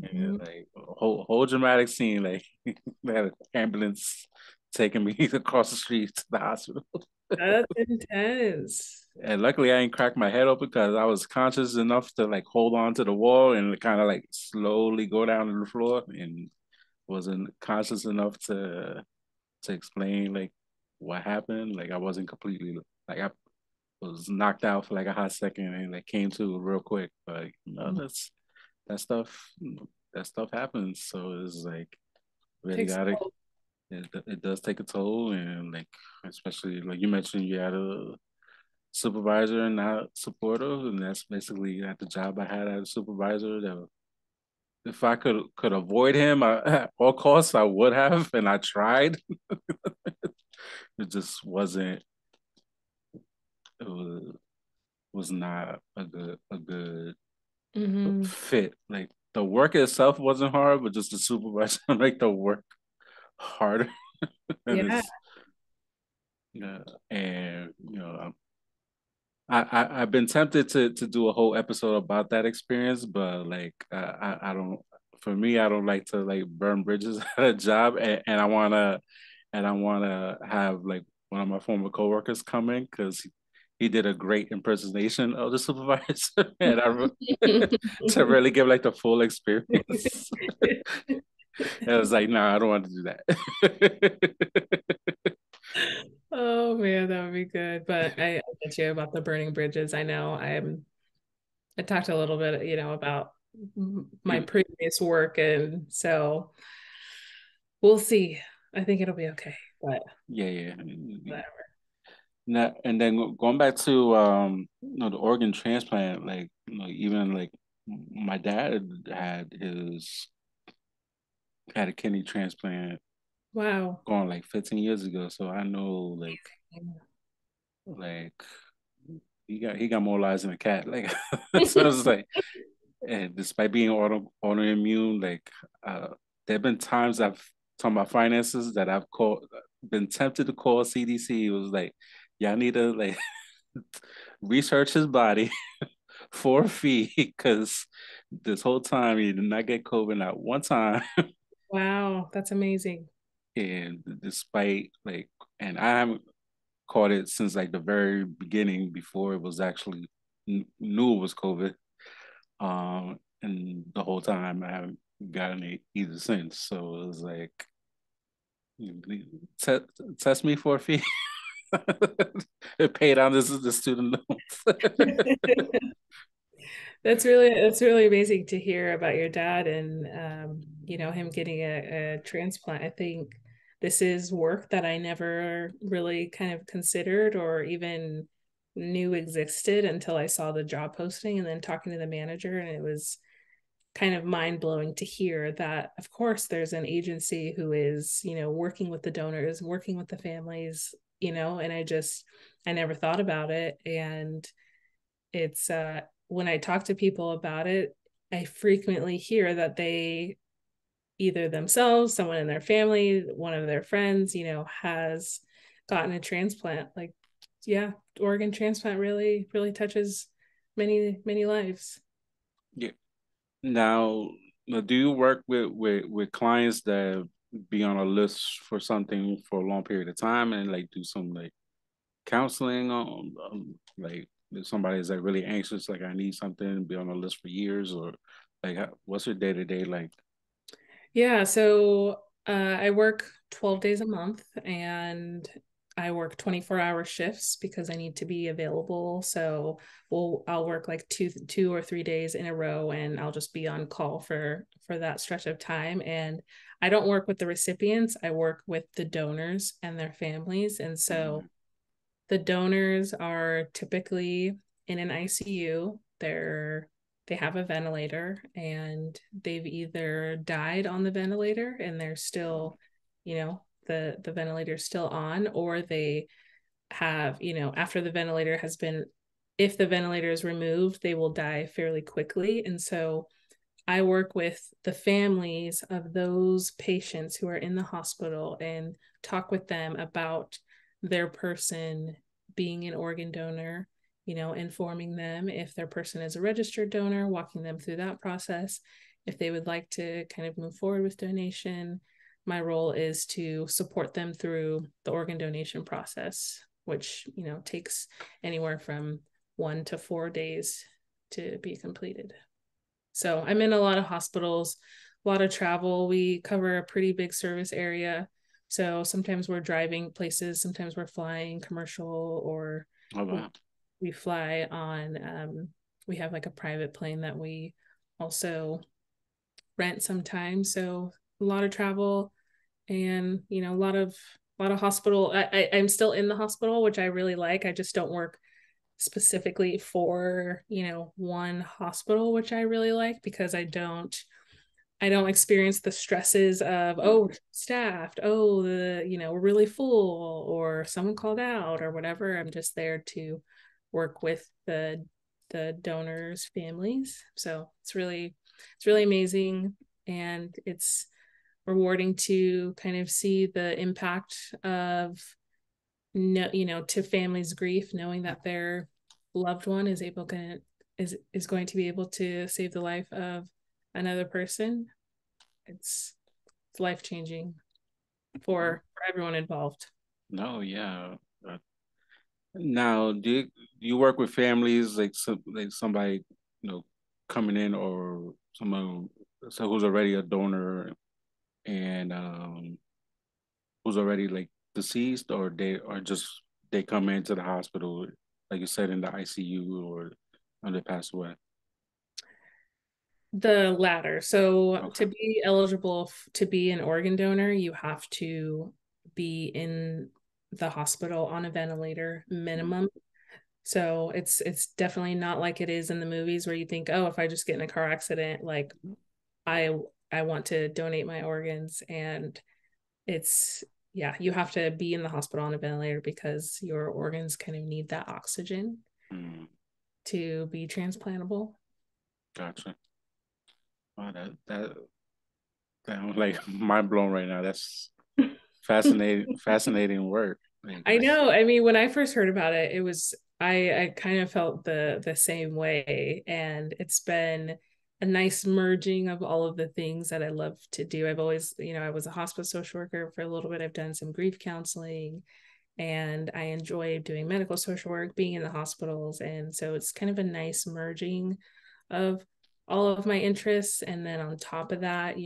Speaker 1: And
Speaker 2: Mhm.
Speaker 1: like a whole dramatic scene, like they had an ambulance taking me across the street to the hospital.
Speaker 2: That's intense.
Speaker 1: And luckily, I didn't crack my head open because I was conscious enough to like hold on to the wall and kind of like slowly go down to the floor, and wasn't conscious enough to explain like what happened. Like I wasn't completely like I was knocked out for like a hot second and like came to real quick. But that's that stuff. that stuff happens. So it's like really
Speaker 2: Takes
Speaker 1: gotta it does take a toll, and like especially like you mentioned, you had a supervisor and not supportive, and that's basically at the job I had as a supervisor. That if I could avoid him at all costs, I would have, and I tried. It just wasn't. It was not a good
Speaker 2: mm-hmm.
Speaker 1: fit. Like the work itself wasn't hard, but just the supervisor make the work harder. And
Speaker 2: Yeah.
Speaker 1: it's yeah, and I've been tempted to do a whole episode about that experience, but like I don't. For me, I don't like to like burn bridges at a job, and I wanna have like one of my former coworkers come in because he did a great impersonation of the supervisor, and to really give like the full experience. And I was like, no, nah, I don't want to do that.
Speaker 2: Oh man, that would be good. But I get you about the burning bridges. I know I talked a little bit, about my previous work, and so we'll see. I think it'll be okay, but
Speaker 1: Yeah, yeah.
Speaker 2: whatever.
Speaker 1: Now, and then going back to the organ transplant, like even like my dad had a kidney transplant
Speaker 2: Wow.
Speaker 1: going like 15 years ago, so I know like he got more lives than a cat. Like so it's like, and despite being autoimmune, like there've been times I've talking about finances that I've been tempted to call CDC. It was like, y'all need to like research his body for a fee because this whole time he did not get COVID not one time.
Speaker 2: Wow, that's amazing.
Speaker 1: And despite like, and I haven't caught it since like the very beginning before it was actually knew it was COVID. And the whole time I haven't gotten it either since. So it was like, te- test me for a fee. It paid on this is the student loans.
Speaker 2: That's really amazing to hear about your dad and him getting a transplant. I think this is work that I never really kind of considered or even knew existed until I saw the job posting and then talking to the manager, and it was kind of mind blowing to hear that of course there's an agency who is, working with the donors, working with the families, and I never thought about it. And it's when I talk to people about it, I frequently hear that they either themselves, someone in their family, one of their friends, has gotten a transplant. Like, yeah, organ transplant really, really touches many, many lives.
Speaker 1: Yeah. Now, do you work with clients that be on a list for something for a long period of time and like do some like counseling on like if somebody is like really anxious, like I need something, be on a list for years, or like what's your day to day like?
Speaker 2: Yeah, so I work 12 days a month and I work 24-hour shifts because I need to be available. So I'll work like two or 3 days in a row and I'll just be on call for that stretch of time. And I don't work with the recipients, I work with the donors and their families. And so
Speaker 1: Mm,
Speaker 2: the donors are typically in an ICU. They have a ventilator and they've either died on the ventilator and they're still, the ventilator's still on, or they have, after the ventilator has been, if the ventilator is removed, they will die fairly quickly. And so I work with the families of those patients who are in the hospital and talk with them about their person being an organ donor, informing them if their person is a registered donor, walking them through that process. If they would like to kind of move forward with donation, my role is to support them through the organ donation process, which, takes anywhere from 1 to 4 days to be completed. So I'm in a lot of hospitals, a lot of travel. We cover a pretty big service area. So sometimes we're driving places, sometimes we're flying commercial, or
Speaker 1: oh
Speaker 2: we,
Speaker 1: wow.
Speaker 2: we fly on, we have like a private plane that we also rent sometimes. So a lot of travel and, a lot of hospital. I'm still in the hospital, which I really like. I just don't work specifically for, one hospital, which I really like because I don't experience the stresses of, oh, we're staffed, oh, we're really full, or someone called out or whatever. I'm just there to work with the donors' families. So it's really amazing, and it's rewarding to kind of see the impact of, no, to families' grief, knowing that their loved one is going to be able to save the life of another person. It's life changing for everyone involved.
Speaker 1: No, yeah. Now, do you work with families like like somebody coming in, or someone who's already a donor and who's already like deceased, or they come into the hospital like you said in the ICU, or they pass away?
Speaker 2: The latter. So
Speaker 1: Okay.
Speaker 2: to be eligible to be an organ donor, you have to be in the hospital on a ventilator minimum. So it's definitely not like it is in the movies where you think, oh, if I just get in a car accident, like I I want to donate my organs. And it's, yeah, you have to be in the hospital on a ventilator because your organs kind of need that oxygen
Speaker 1: Mm,
Speaker 2: to be transplantable.
Speaker 1: gotcha. Oh, that I'm like mind blown right now. That's fascinating work. Like,
Speaker 2: I know. I mean, when I first heard about it, I kind of felt the same way, and it's been a nice merging of all of the things that I love to do. I've always, I was a hospice social worker for a little bit. I've done some grief counseling, and I enjoy doing medical social work, being in the hospitals, and so it's kind of a nice merging of all of my interests. And then on top of that,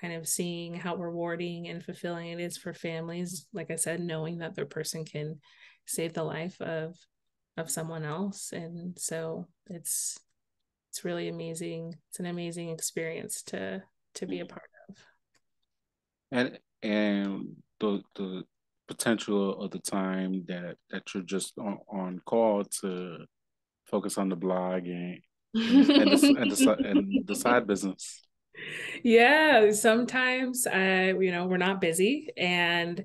Speaker 2: kind of seeing how rewarding and fulfilling it is for families, like I said, knowing that their person can save the life of someone else. And so it's really amazing. It's an amazing experience to be a part of.
Speaker 1: and the potential of the time that you're just on call to focus on the blog and the side business.
Speaker 2: Yeah, sometimes we're not busy, and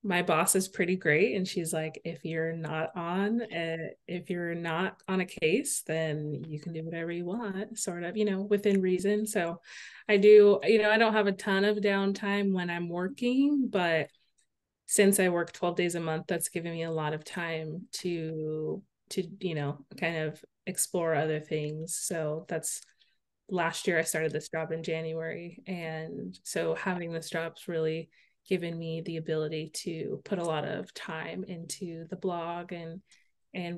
Speaker 2: my boss is pretty great, and she's like, if you're not on a case, then you can do whatever you want, sort of, within reason. So I do, I don't have a ton of downtime when I'm working, but since I work 12 days a month, that's given me a lot of time to kind of explore other things. So that's last year I started this job in January. And so having this job's really given me the ability to put a lot of time into the blog and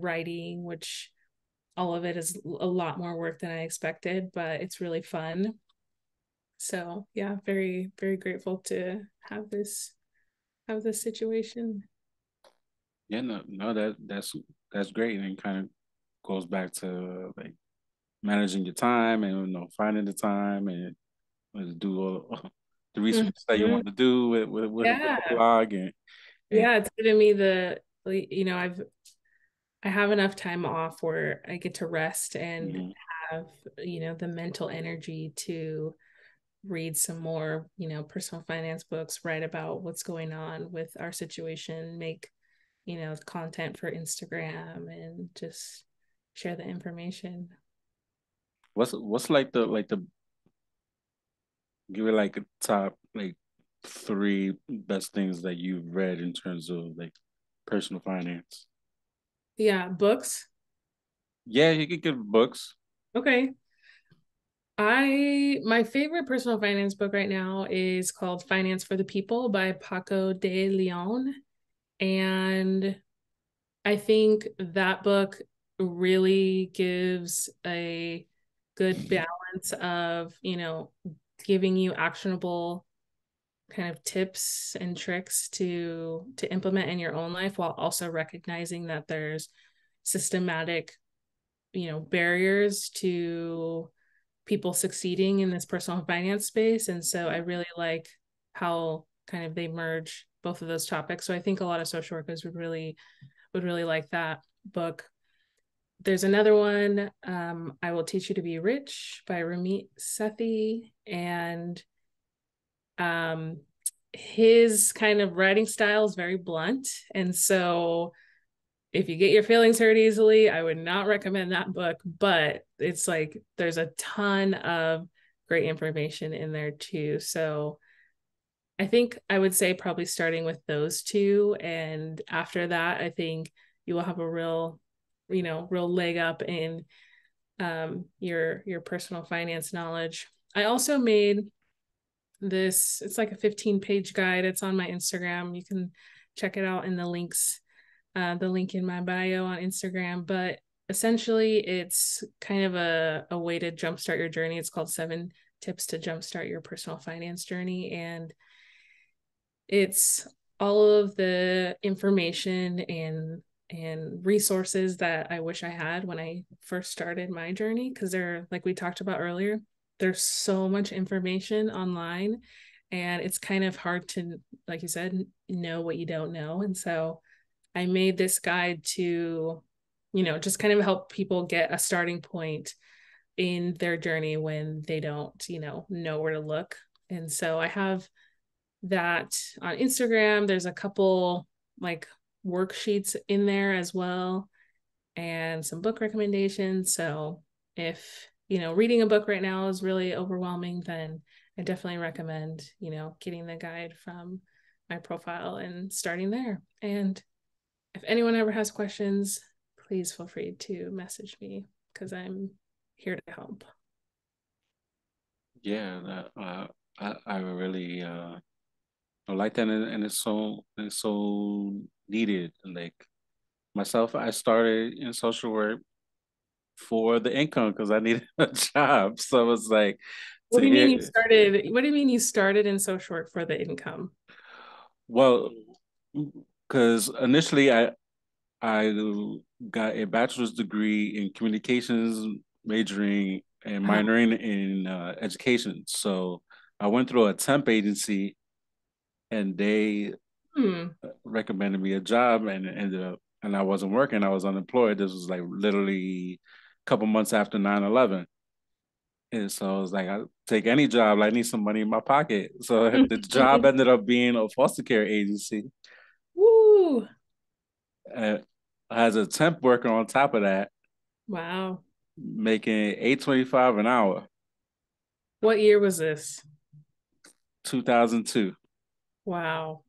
Speaker 2: writing, which all of it is a lot more work than I expected, but it's really fun. So yeah, very, very grateful to have this situation.
Speaker 1: Yeah, no, that's great, and kind of goes back to like managing your time and finding the time and do all the research that you
Speaker 2: Mhm.
Speaker 1: want to do with the
Speaker 2: Yeah.
Speaker 1: blog and
Speaker 2: Yeah, it's given me I have enough time off where I get to rest and
Speaker 1: mhm.
Speaker 2: have, the mental energy to read some more, personal finance books, write about what's going on with our situation, make, content for Instagram, and just share the information.
Speaker 1: What's like the give it like a top like three best things that you've read in terms of like personal finance?
Speaker 2: Yeah, books.
Speaker 1: Yeah, you could give books.
Speaker 2: Okay. My favorite personal finance book right now is called Finance for the People by Paco de Leon. And I think that book really gives a good balance of, giving you actionable kind of tips and tricks to implement in your own life, while also recognizing that there's systematic, barriers to people succeeding in this personal finance space. And so I really like how kind of they merge both of those topics. So I think a lot of social workers would really like that book. There's another one, I Will Teach You to Be Rich by Ramit Sethi. And um, his kind of writing style is very blunt. And so if you get your feelings hurt easily, I would not recommend that book, but it's like there's a ton of great information in there too. So I think I would say probably starting with those two. And after that, I think you will have a real leg up in your personal finance knowledge. I also made this, it's like a 15-page guide. It's on my Instagram. You can check it out in the link in my bio on Instagram. But essentially, it's kind of a way to jumpstart your journey. It's called 7 Tips to Jumpstart Your Personal Finance Journey. And it's all of the information and resources that I wish I had when I first started my journey. Because like we talked about earlier, there's so much information online, and it's kind of hard to, like you said, know what you don't know. And so I made this guide to, just kind of help people get a starting point in their journey when they don't, know where to look. And so I have that on Instagram. There's a couple like worksheets in there as well, and some book recommendations. So if, reading a book right now is really overwhelming, then I definitely recommend, getting the guide from my profile and starting there. And if anyone ever has questions, please feel free to message me because I'm here to help.
Speaker 1: Yeah, I really I like that, and it's so needed. Like myself, I started in social work for the income because I needed a job. So it's like
Speaker 2: What
Speaker 1: to
Speaker 2: do you mean you
Speaker 1: hear,
Speaker 2: started? What do you mean you started in social work for the income?
Speaker 1: well, because initially I got a bachelor's degree in communications, majoring and minoring in education. So I went through a temp agency, and they
Speaker 2: Hmm.
Speaker 1: recommended me a job, and it ended up, and I wasn't working. I was unemployed. This was like literally a couple months after 9/11. And so I was like, I take any job. I need some money in my pocket. So the job ended up being a foster care agency,
Speaker 2: Woo.
Speaker 1: uh, as a temp worker on top of that,
Speaker 2: Wow.
Speaker 1: making 8.25 an hour,
Speaker 2: What year was this?
Speaker 1: 2002.
Speaker 2: Wow.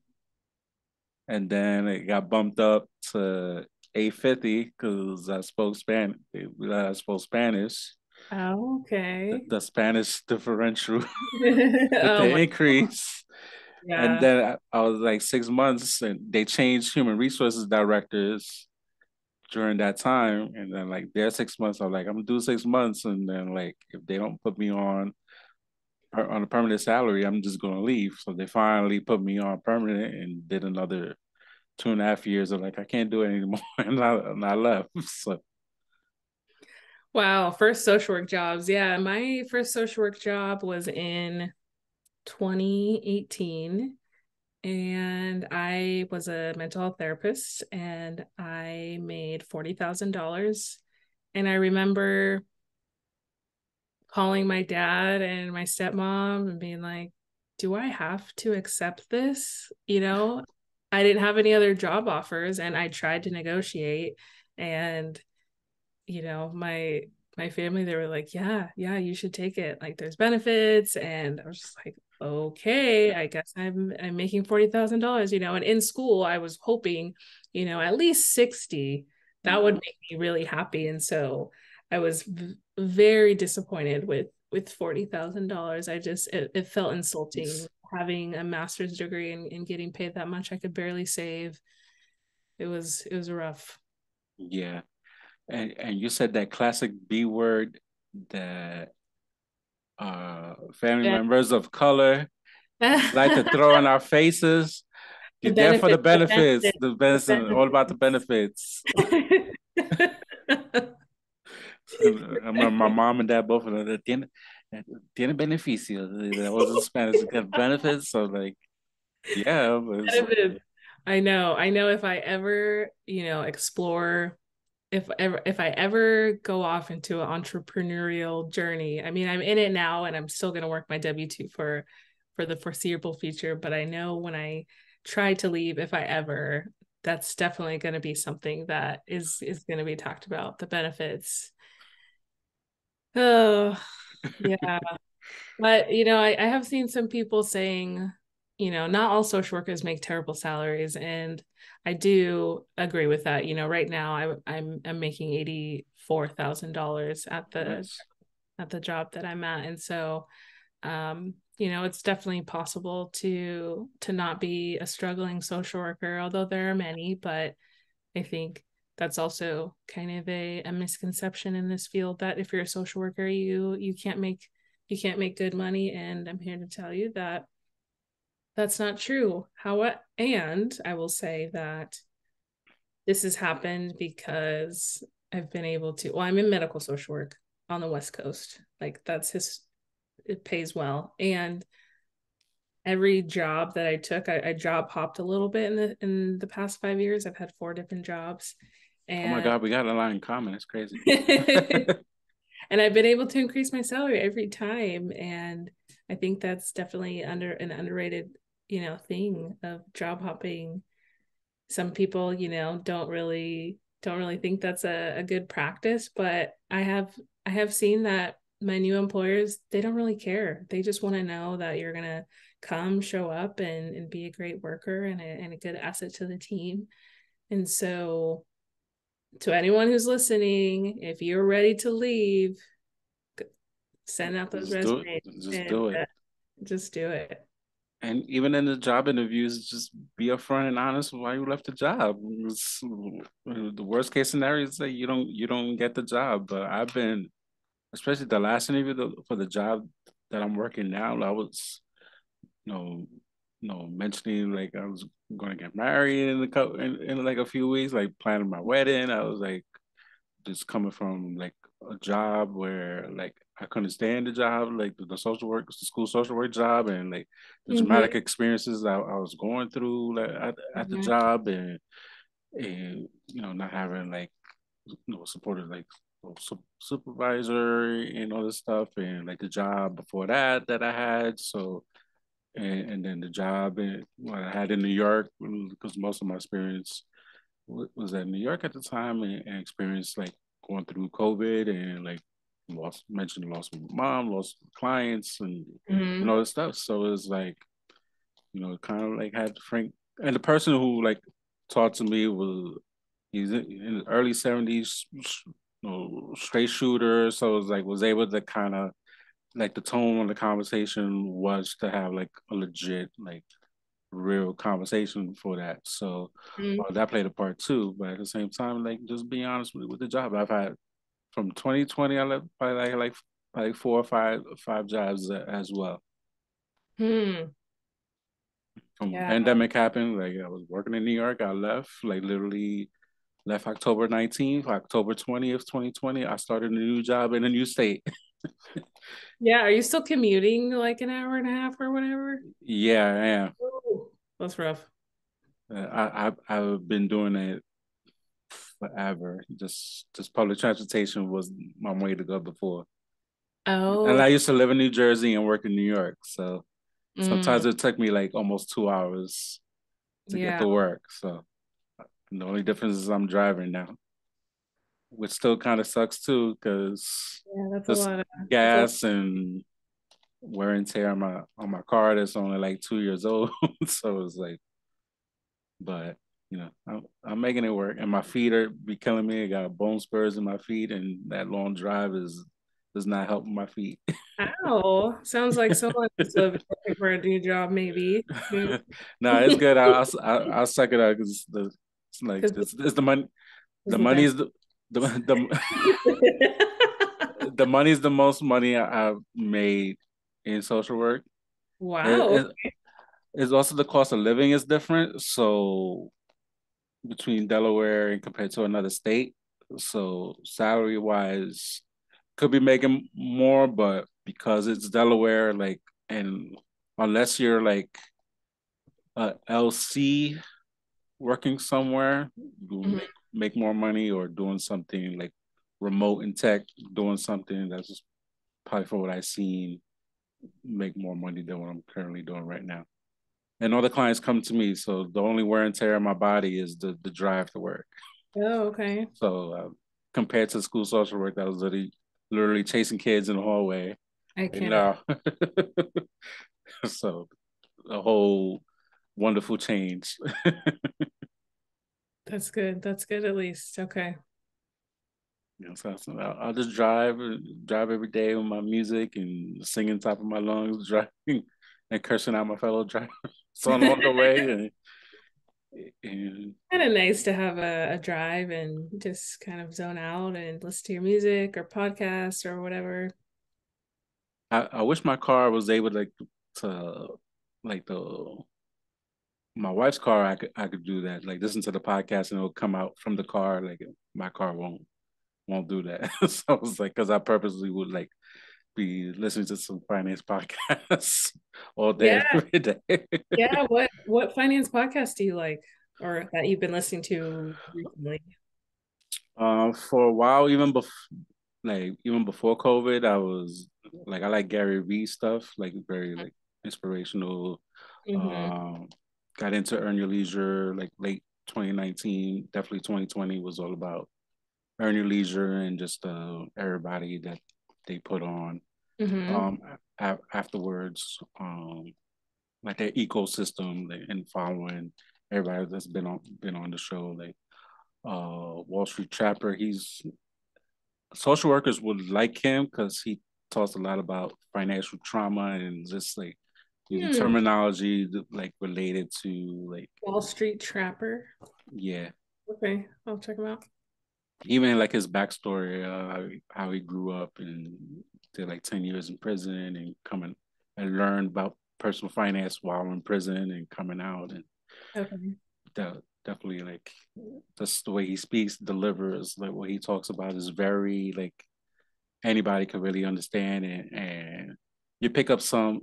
Speaker 1: And then it got bumped up to 8.50 because I spoke Spanish. I spoke Spanish.
Speaker 2: Oh,
Speaker 1: The,
Speaker 2: okay.
Speaker 1: the Spanish differential with
Speaker 2: Oh
Speaker 1: the
Speaker 2: my,
Speaker 1: increase. And
Speaker 2: yeah.
Speaker 1: then I was like 6 months, and they changed human resources directors during that time. And then like their 6 months, I was like, I'm gonna do 6 months, and then like if they don't put me on a permanent salary, I'm just gonna leave. So they finally put me on permanent and did another 2.5 years of like I can't do it anymore, and I left. So
Speaker 2: Wow. First social work jobs. Yeah. My first social work job was in 2018. And I was a mental health therapist, and I made $40,000. And I remember calling my dad and my stepmom and being like, do I have to accept this? I didn't have any other job offers, and I tried to negotiate. And my family, they were like, yeah, you should take it, like there's benefits. And I was just like, okay, I guess I'm making $40,000. And in school I was hoping, at least 60. That would make me really happy. And so I was very disappointed with $40,000. It felt insulting having a master's degree and getting paid that much. I could barely save. It was rough.
Speaker 1: yeah, and you said that classic B word that family
Speaker 2: Yeah.
Speaker 1: members of color like to
Speaker 2: The
Speaker 1: throw in our faces. You're there for the
Speaker 2: benefits, the
Speaker 1: benefits.
Speaker 2: benefits,
Speaker 1: The
Speaker 2: the
Speaker 1: benefits, all about the
Speaker 2: benefits.
Speaker 1: benefits. I remember my mom and dad both of them. Tiene beneficios. That was in Spanish. It got benefits. So like, yeah,
Speaker 2: I know if I ever, explore, if I ever go off into an entrepreneurial journey, I mean, I'm in it now and I'm still going to work my W-2 for the foreseeable future, but I know when I try to leave, if I ever, that's definitely going to be something that is going to be talked about, the benefits. Oh, yeah. But I have seen some people saying, not all social workers make terrible salaries, and I do agree with that. Right now I'm making $84,000
Speaker 1: nice.
Speaker 2: at the job that I'm at, and so it's definitely possible to not be a struggling social worker, although there are many, but I think that's also kind of a misconception in this field that if you're a social worker, you can't make good money. And I'm here to tell you that that's not true. And I will say that this has happened because I've been able to, well, I'm in medical social work on the West Coast. Like it pays well. And every job that I took, I job hopped a little bit in the past 5 years. I've had 4 different jobs.
Speaker 1: Oh my
Speaker 2: And
Speaker 1: God, we got a lot in common. It's crazy.
Speaker 2: and I've been able to increase my salary every time. And I think that's definitely an underrated, thing of job hopping. Some people, don't really think that's a good practice, but I have seen that my new employers, they don't really care. They just want to know that you're gonna come, show up and be a great worker and a good asset to the team. And so to anyone who's listening, if you're ready to leave, send out those
Speaker 1: Just do it.
Speaker 2: resumes
Speaker 1: Just
Speaker 2: and
Speaker 1: do it.
Speaker 2: just do it.
Speaker 1: And even in the job interviews, just be upfront and honest with why you left the job. The worst case scenario is that you don't get the job. But I've been, especially the last interview for the job that I'm working now, I was, you know, mentioning like I was going to get married in like a few weeks, like planning my wedding. I was like just coming from like a job where like I couldn't stand the job, like the social work, the school social work job, and like the
Speaker 2: Mm-hmm.
Speaker 1: dramatic experiences I was going through like at the
Speaker 2: Mm-hmm.
Speaker 1: job, and not having like supported like supervisor and all this stuff, and like the job before that I had. So and then the job what I had in New York because most of my experience was at New York at the time and experienced like going through COVID and like lost my mom, lost clients and
Speaker 2: Mm-hmm.
Speaker 1: all this stuff. So it was like, kind of like had Frank and the person who like taught to me was he's in his early 70s, straight shooter. So it was like was able to kind of like the tone of the conversation was to have like a legit like real conversation for that. So that played a part too. But at the same time, like just being honest with the job I've had from 2020, I left probably like 4 or 5 jobs as well.
Speaker 2: Mm-hmm.
Speaker 1: From the
Speaker 2: Yeah.
Speaker 1: pandemic happened, like I was working in New York, I left like literally left October 19th, October 20th, 2020. I started a new job in a new state.
Speaker 2: Yeah. Are you still commuting like an hour and a half or whatever?
Speaker 1: Yeah, I am.
Speaker 2: Ooh, that's rough.
Speaker 1: I've been doing it forever. Just public transportation was my way to go before. And
Speaker 2: Oh,
Speaker 1: I used to live in New Jersey and work in New York. So
Speaker 2: mm,
Speaker 1: sometimes it took me like almost 2 hours to get
Speaker 2: yeah.
Speaker 1: to work. So the only difference is I'm driving now, which still kind of sucks too, because
Speaker 2: Yeah, that's a
Speaker 1: just
Speaker 2: lot of that's a lot.
Speaker 1: gas and wear and tear on my car that's only like 2 years old. So it's like, but I'm making it work. And my feet are be killing me. I got bone spurs in my feet, and that long drive is does not help my feet.
Speaker 2: Ow. Sounds like someone is looking for a new job, maybe.
Speaker 1: No, it's
Speaker 2: Because
Speaker 1: good. I'll suck it out because it's like it's the money. The
Speaker 2: the
Speaker 1: money
Speaker 2: benefit.
Speaker 1: is the money is the most money I've made in social work. It,
Speaker 2: Wow.
Speaker 1: it, it's also the cost of living is different. So between Delaware and compared to another state. So salary wise, could be making more, but because it's Delaware, like, and unless you're like a LC working somewhere, you
Speaker 2: Mhm.
Speaker 1: make more money, or doing something like remote in tech, doing something that's just probably for what I've seen, make more money than what I'm currently doing right now. And all the clients come to me, so the only wear and tear on my body is the drive to work.
Speaker 2: Oh, okay.
Speaker 1: So compared to school social work, that was literally chasing kids in the hallway.
Speaker 2: I
Speaker 1: And
Speaker 2: can't.
Speaker 1: now, so a whole wonderful change.
Speaker 2: That's good. That's good at least. Okay.
Speaker 1: So I'll just drive every day with my music and singing top of my lungs, driving and cursing out my fellow drivers on the way. And
Speaker 2: Kind of nice to have a drive and just kind of zone out and listen to your music or podcast or whatever.
Speaker 1: I wish my car was able to like the my wife's car. I could do that. Like listen to the podcast and it'll come out from the car. Like my car won't do that. So I was like, because I purposely would like be listening to some finance podcasts all day,
Speaker 2: Yeah,
Speaker 1: every day.
Speaker 2: yeah. What finance podcast do you like or that you've been listening to recently?
Speaker 1: For a while, even before COVID, I was like I like Gary Vee stuff, like very like inspirational.
Speaker 2: Hmm.
Speaker 1: Um, got into Earn Your Leisure like late 2019, definitely 2020 was all about Earn Your Leisure and just everybody that they put on.
Speaker 2: Hmm.
Speaker 1: Afterwards, like their ecosystem like, and following everybody that's been on the show, like Wall Street Trapper. He's social workers would like him because he talks a lot about financial trauma and just like the
Speaker 2: Hmm.
Speaker 1: terminology like related to like
Speaker 2: Wall Street Trapper.
Speaker 1: yeah,
Speaker 2: Okay, I'll check them out.
Speaker 1: even like his backstory, how he grew up and did like 10 years in prison and coming and learned about personal finance while in prison and coming out, and
Speaker 2: Okay.
Speaker 1: definitely like just the way he speaks, delivers, like what he talks about is very like anybody could really understand, and you pick up some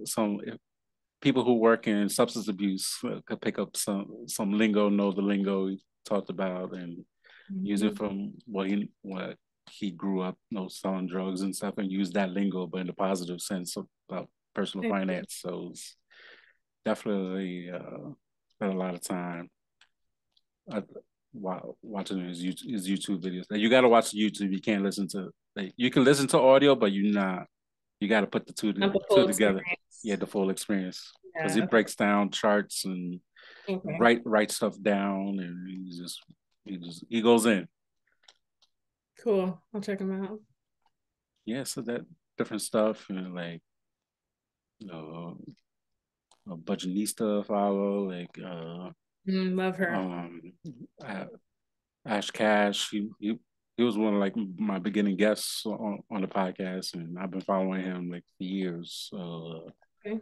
Speaker 1: people who work in substance abuse could pick up some lingo, know the lingo he talked about, and use it
Speaker 2: Mhm.
Speaker 1: from what he grew up, selling drugs and stuff, and use that lingo, but in a positive sense about personal finance. So it's definitely spent a lot of time uh, while watching his YouTube videos. Like, you got to watch YouTube. You can't listen to like you can listen to audio, but you got to put the
Speaker 2: Not the
Speaker 1: two
Speaker 2: full
Speaker 1: together. Yeah,
Speaker 2: experience.
Speaker 1: the full experience because he
Speaker 2: Yeah.
Speaker 1: breaks down charts and
Speaker 2: Okay.
Speaker 1: write stuff down, and he goes in.
Speaker 2: Cool. I'll check them out.
Speaker 1: Yeah, so that different stuff and like uh, Budgetnista follow like
Speaker 2: Love her.
Speaker 1: um Ash Cash. He was one of like my beginning guests on the podcast, and I've been following him like for years.
Speaker 2: Okay.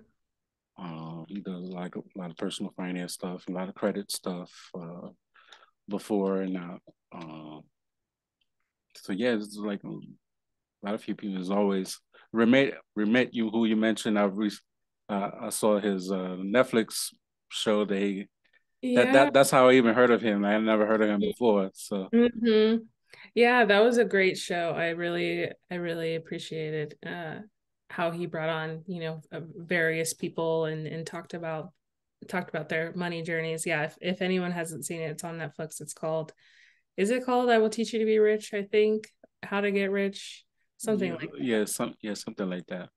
Speaker 1: He does like a lot of personal finance stuff, a lot of credit stuff before and now. So yeah, it's like a lot of few people. Is always Remit, you who you mentioned. I saw his Netflix show.
Speaker 2: Yeah.
Speaker 1: That's how I even heard of him. I had never heard of him before. So
Speaker 2: Hmm. Yeah, that was a great show. I really appreciated how he brought on, various people and talked about their money journeys. Yeah, if anyone hasn't seen it, it's on Netflix. Is it called I Will Teach You to Be Rich, I think? How to Get Rich, something
Speaker 1: yeah,
Speaker 2: like
Speaker 1: something like that.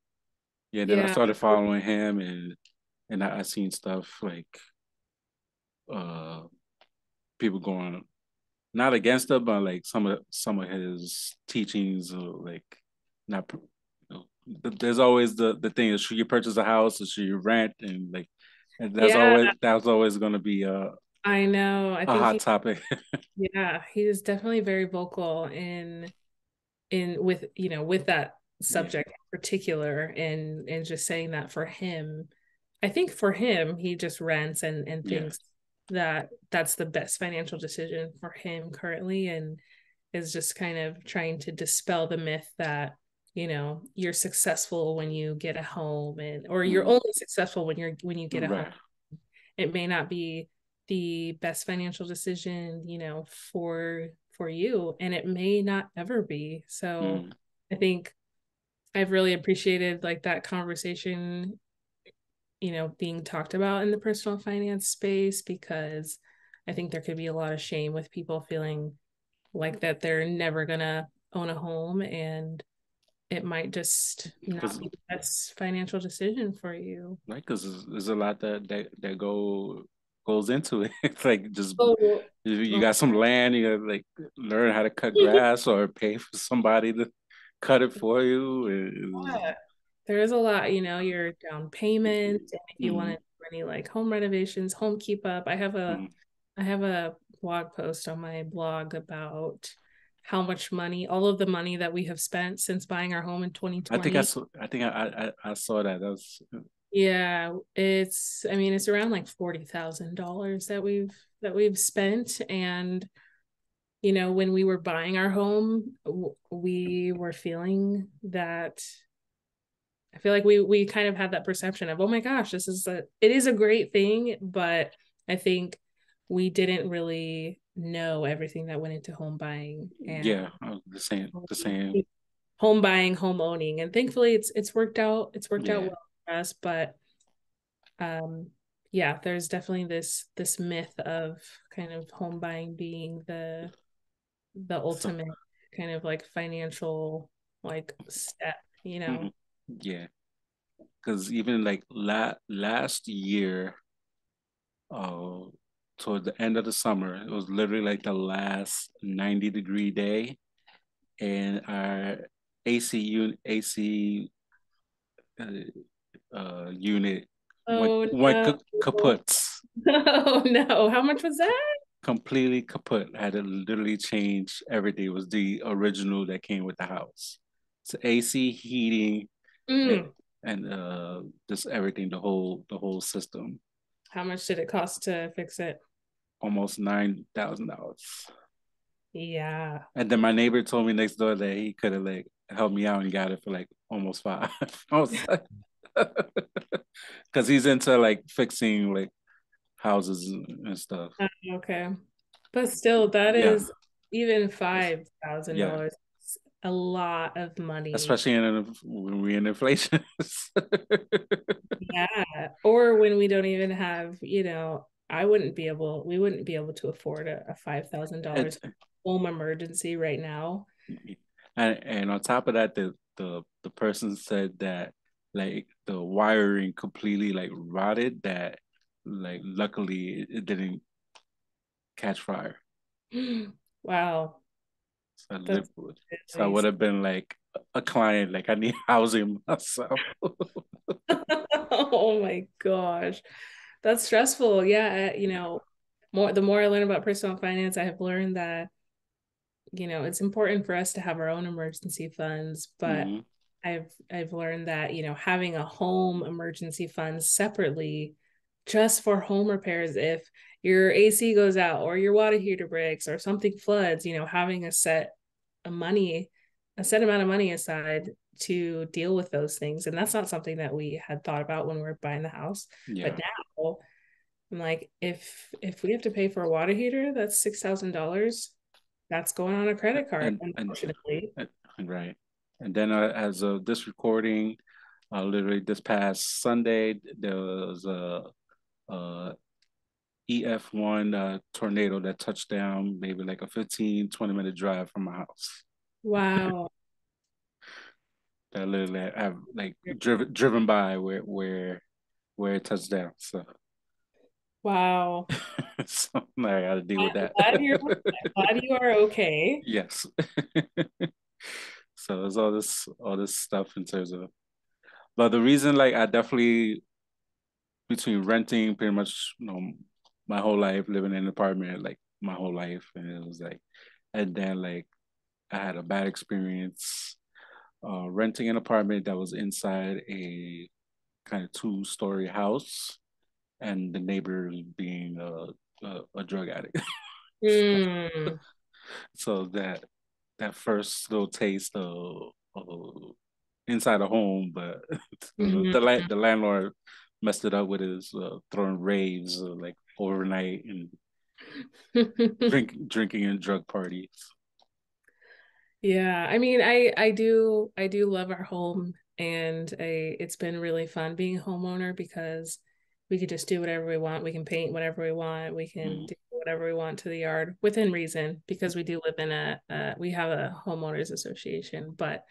Speaker 1: Yeah,
Speaker 2: that.
Speaker 1: then I
Speaker 2: Yeah.
Speaker 1: started following him, and I seen stuff like uh people going not against him, but like some of his teachings, like not. There's always the thing is should you purchase a house or should you rent, and like and
Speaker 2: Yeah,
Speaker 1: that's always going to be
Speaker 2: I know. I
Speaker 1: a
Speaker 2: think
Speaker 1: hot topic.
Speaker 2: he is definitely very vocal in with that
Speaker 1: Yeah,
Speaker 2: subject in particular and just saying that for him, I think for him, he just rents and
Speaker 1: yeah,
Speaker 2: thinks that that's the best financial decision for him currently. And is just kind of trying to dispel the myth that, you're successful when you get a home, and or you're
Speaker 1: Mm,
Speaker 2: only successful when you get a home.
Speaker 1: right.
Speaker 2: It may not be the best financial decision, for you, and it may not ever be. So
Speaker 1: Mm,
Speaker 2: I think I've really appreciated like that conversation, being talked about in the personal finance space, because I think there could be a lot of shame with people feeling like that they're never gonna own a home, and it might just not
Speaker 1: because
Speaker 2: be the best financial decision for you.
Speaker 1: right, because there's a lot that goes into it. It's like just
Speaker 2: Oh,
Speaker 1: you got some land, you gotta like learn how to cut grass or pay for somebody to cut it for you.
Speaker 2: yeah. There is a lot, your down payment, and if you want to
Speaker 1: Mm,
Speaker 2: do any like home renovations, home keep up.
Speaker 1: mm.
Speaker 2: I have a blog post on my blog about how much money, all of the money that we have spent since buying our home in
Speaker 1: I think I
Speaker 2: 2020.
Speaker 1: saw. I think I saw that. That was
Speaker 2: Yeah, I mean, it's around like $40,000 that we've spent. And, when we were buying our home, we were feeling that. I feel like we kind of had that perception of, oh my gosh, it is a great thing, but I think we didn't really know everything that went into home buying and
Speaker 1: yeah, the same.
Speaker 2: home buying, home owning. And thankfully it's worked out
Speaker 1: Yeah,
Speaker 2: well for us. But um yeah, there's definitely this myth of kind of home buying being the
Speaker 1: so
Speaker 2: ultimate kind of like financial like step,
Speaker 1: mhm. Yeah, because even like last year, uh, toward the end of the summer, it was literally like the last 90-degree day, and our AC unit went
Speaker 2: Oh
Speaker 1: went
Speaker 2: no.
Speaker 1: kaput,
Speaker 2: Oh no. How much was that?
Speaker 1: completely kaput. I had to literally change everything. It was the original that came with the house. So AC, heating, and,
Speaker 2: Mm.
Speaker 1: and just everything, the whole system.
Speaker 2: How much did it cost to fix it?
Speaker 1: Almost $9,000.
Speaker 2: Yeah.
Speaker 1: And then my neighbor told me next door that he could have like helped me out and got it for like almost five. I was like, because he's into like fixing like houses and stuff.
Speaker 2: Okay. But still, that
Speaker 1: Yeah,
Speaker 2: is even
Speaker 1: it's, yeah,
Speaker 2: $5,000. A lot of money.
Speaker 1: especially when we're in inflation.
Speaker 2: Yeah. Or when we don't even have, we wouldn't be able to afford a
Speaker 1: and,
Speaker 2: $5,000 home emergency right now.
Speaker 1: and on top of that, the person said that like the wiring completely like rotted. That like luckily it didn't catch fire.
Speaker 2: Wow.
Speaker 1: So I live
Speaker 2: That's
Speaker 1: with. So I would
Speaker 2: nice.
Speaker 1: have been like a client. Like I need housing myself.
Speaker 2: Oh my gosh. That's stressful. Yeah, the more I learn about personal finance, I have learned that, it's important for us to have our own emergency funds, but
Speaker 1: Hmm.
Speaker 2: I've learned that, having a home emergency fund separately just for home repairs, if your AC goes out or your water heater breaks or something floods, having a set amount of money aside to deal with those things. And that's not something that we had thought about when we were buying the house. But
Speaker 1: Yeah,
Speaker 2: now I'm like, if we have to pay for a water heater, that's $6,000. That's going on a credit card,
Speaker 1: and
Speaker 2: unfortunately.
Speaker 1: right. And then as of this recording, literally this past Sunday, there was a EF1 tornado that touched down maybe like a 15-20 minute drive from my house.
Speaker 2: Wow.
Speaker 1: That literally I've like driven by where it touched down. So,
Speaker 2: Wow.
Speaker 1: so I got to deal with that.
Speaker 2: I'm glad you are okay.
Speaker 1: Yes. So there's all this stuff in terms of, but the reason like I definitely between renting pretty much my whole life, living in an apartment like my whole life, and it was like, and then like I had a bad experience renting an apartment that was inside a kind of two-story house, and the neighbor being a drug addict.
Speaker 2: Mm.
Speaker 1: So that. that first little taste of inside a home, but
Speaker 2: Mhm.
Speaker 1: the landlord messed it up with his throwing raves like overnight and drinking and drug parties.
Speaker 2: Yeah, I mean, I do love our home, and it's been really fun being a homeowner because we could just do whatever we want. We can paint whatever we want. We can
Speaker 1: Mm-hmm.
Speaker 2: do whatever we want to the yard within reason because we do live in we have a homeowners association, but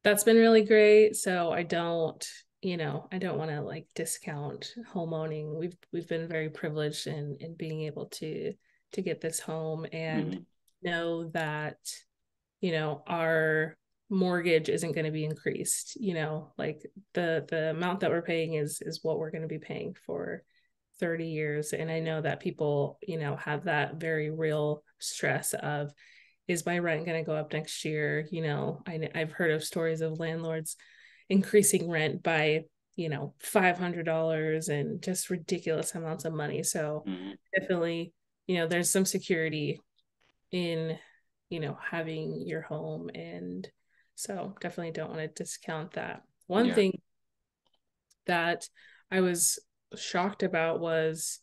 Speaker 2: that's been really great. So I don't want to like discount homeowning. We've been very privileged in being able to get this home and
Speaker 1: Mm-hmm.
Speaker 2: know that our mortgage isn't going to be increased. Like the amount that we're paying is what we're going to be paying for 30 years. And I know that people, have that very real stress of, is my rent going to go up next year? I've heard of stories of landlords increasing rent by, $500 and just ridiculous amounts of money. So
Speaker 1: Mm-hmm.
Speaker 2: definitely, there's some security in having your home, and so definitely don't want to discount that. One
Speaker 1: Yeah.
Speaker 2: thing that I was shocked about was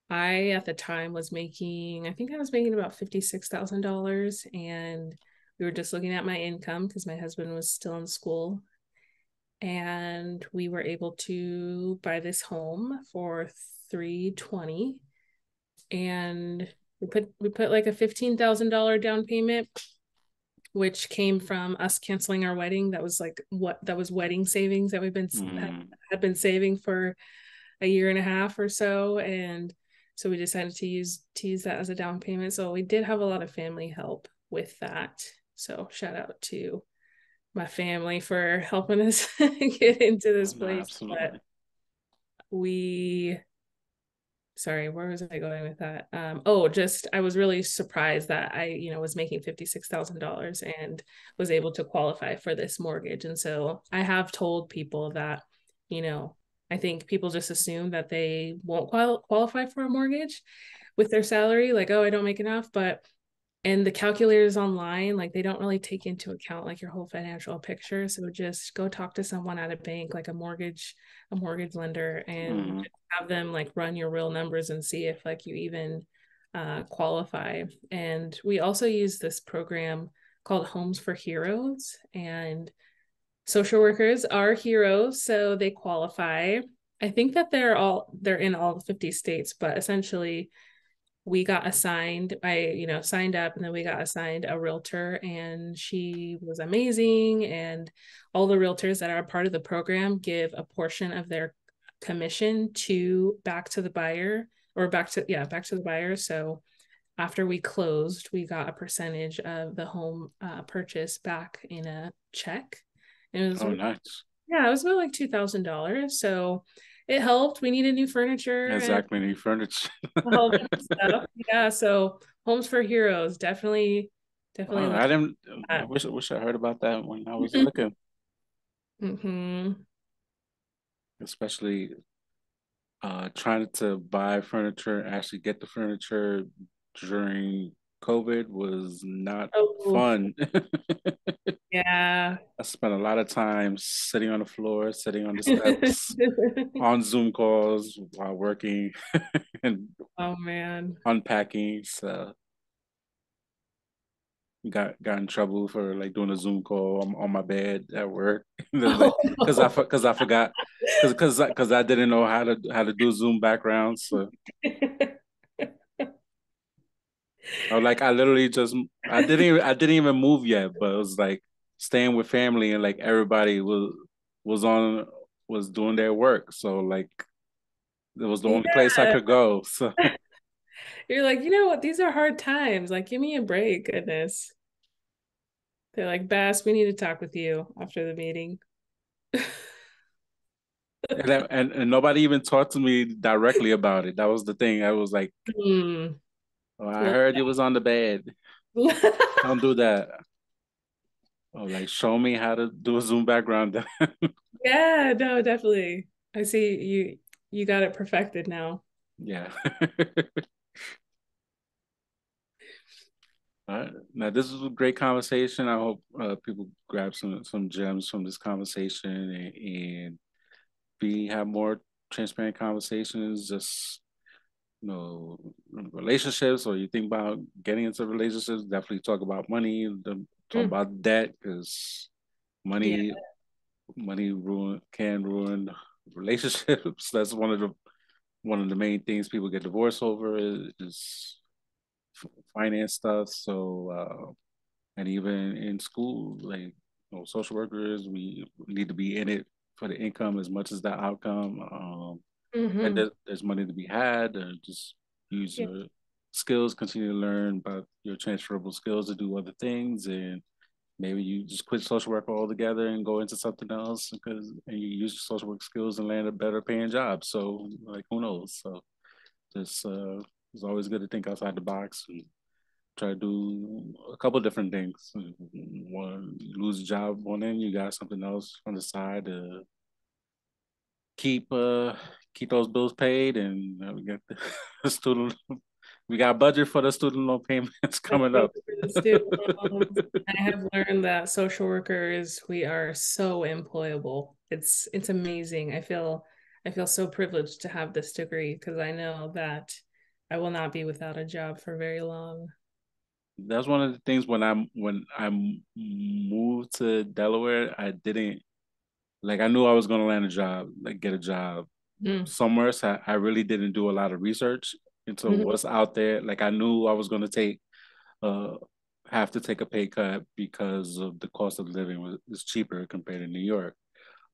Speaker 2: I at the time was making, I think I was making about $56,000, and we were just looking at my income because my husband was still in school, and we were able to buy this home for 320, and we put like a $15,000 down payment, which came from us canceling our wedding. That was like what that was wedding savings that we've been
Speaker 1: Mm-hmm.
Speaker 2: had been saving for a year and a half or so, and so we decided to use that as a down payment. So we did have a lot of family help with that. So shout out to my family for helping us get into this
Speaker 1: No,
Speaker 2: place. But
Speaker 1: absolutely.
Speaker 2: we sorry, where was I going with that? Oh, just I was really surprised that I, was making $56,000 and was able to qualify for this mortgage. And so I have told people that, you know, I think people just assume that they won't qualify for a mortgage with their salary, like, oh, I don't make enough. But and the calculators online, like they don't really take into account like your whole financial picture. So just go talk to someone at a bank, like a mortgage lender, and
Speaker 1: Mm-hmm.
Speaker 2: just have them like run your real numbers and see if like you even qualify. And we also use this program called Homes for Heroes, and social workers are heroes, so they qualify. I think that they're in all 50 states, but essentially we got assigned, I signed up, and then we got assigned a realtor, and she was amazing. And all the realtors that are part of the program give a portion of their commission to back to the buyer, or back to the buyer. So after we closed, we got a percentage of the home purchase back in a check. And
Speaker 1: Oh, nice.
Speaker 2: it was about like $2,000. So it helped. We needed new furniture and
Speaker 1: Exactly. New furniture.
Speaker 2: a whole bunch of stuff. Yeah, so Homes for Heroes, definitely
Speaker 1: Wow,
Speaker 2: look
Speaker 1: I didn't. I
Speaker 2: at
Speaker 1: wish I heard about that when I was
Speaker 2: that.
Speaker 1: looking,
Speaker 2: Hmm.
Speaker 1: especially trying to buy furniture and actually get the furniture during COVID was not
Speaker 2: Oh,
Speaker 1: fun.
Speaker 2: yeah.
Speaker 1: I spent a lot of time sitting on the floor, sitting on the steps, on Zoom calls while working and
Speaker 2: Oh man.
Speaker 1: unpacking. So got in trouble for like doing a Zoom call on my bed at work. There's like
Speaker 2: Oh no.
Speaker 1: because I forgot because I didn't know how to do Zoom backgrounds. So I was like I literally just I didn't even move yet, but it was like staying with family and like everybody was on was doing their work. So like it was the only place I
Speaker 2: Yeah.
Speaker 1: could go. So
Speaker 2: You're like, you know what? These are hard times. Like, give me a break, goodness. They're like, Bass, we need to talk with you after the meeting.
Speaker 1: and nobody even talked to me directly about it. That was the thing. I was like,
Speaker 2: Hmm.
Speaker 1: oh, I heard you was on the bed. Don't do that. Oh, like show me how to do a Zoom background.
Speaker 2: Yeah, no, definitely. I see you got it perfected now.
Speaker 1: Yeah. All right. Now, this is a great conversation. I hope people grab some gems from this conversation and we have more transparent conversations. Just relationships, or you think about getting into relationships, definitely talk about money, talk
Speaker 2: Mm.
Speaker 1: about debt, because
Speaker 2: Yeah.
Speaker 1: money can ruin relationships. That's one of the main things people get divorced over is finance stuff. So and even in school, like social workers, we need to be in it for the income as much as the outcome. And
Speaker 2: Mm-hmm.
Speaker 1: there's money to be had. Just use
Speaker 2: Yeah.
Speaker 1: your skills, continue to learn about your transferable skills to do other things, and maybe you just quit social work altogether and go into something else and you use your social work skills and land a better paying job. So like who knows? So just it's always good to think outside the box and try to do a couple different things. One, you lose a job one end, you got something else on the side to keep keep those bills paid, and we got the student. We got budget for the student loan payments
Speaker 2: That's
Speaker 1: coming
Speaker 2: what
Speaker 1: up.
Speaker 2: we're gonna do. I have learned that social workers, we are so employable. It's amazing. I feel so privileged to have this degree because I know that I will not be without a job for very long.
Speaker 1: That's one of the things when I moved to Delaware, I didn't like I knew I was gonna land a job, like get a job
Speaker 2: Mm.
Speaker 1: somewhere. So I really didn't do a lot of research into
Speaker 2: Mhm.
Speaker 1: what's out there. Like I knew I was gonna uh have to take a pay cut because of the cost of living is cheaper compared to New York.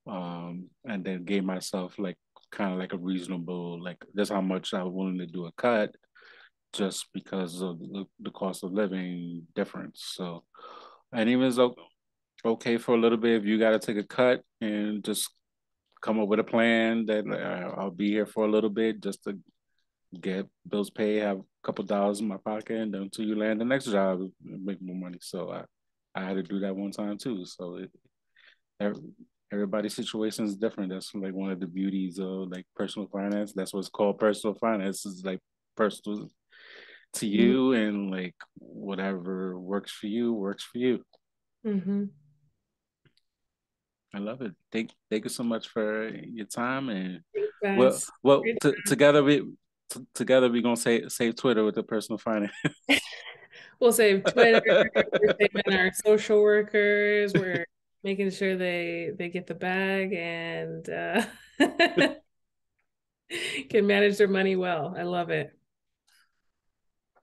Speaker 1: And then gave myself like kind of like a reasonable like that's how much I was willing to do a cut just because of the cost of living difference. So, and even it's okay for a little bit if you got to take a cut and just come up with a plan that I'll be here for a little bit just to get bills paid, have a couple dollars in my pocket, and until you land the next job, make more money. So I had to do that one time too. So every, everybody's situation is different. That's like one of the beauties of like personal finance. That's what's called personal finance. Is like personal to
Speaker 2: Mhm.
Speaker 1: you, and like whatever works for you works for you.
Speaker 2: Mhm.
Speaker 1: I love it. Thank you so much for your time, and
Speaker 2: Thanks,
Speaker 1: well
Speaker 2: guys.
Speaker 1: well
Speaker 2: Great
Speaker 1: together together we're gonna save Twitter with the personal finance.
Speaker 2: We'll save Twitter, we're saving our social workers, we're making sure they get the bag and can manage their money well. I love it.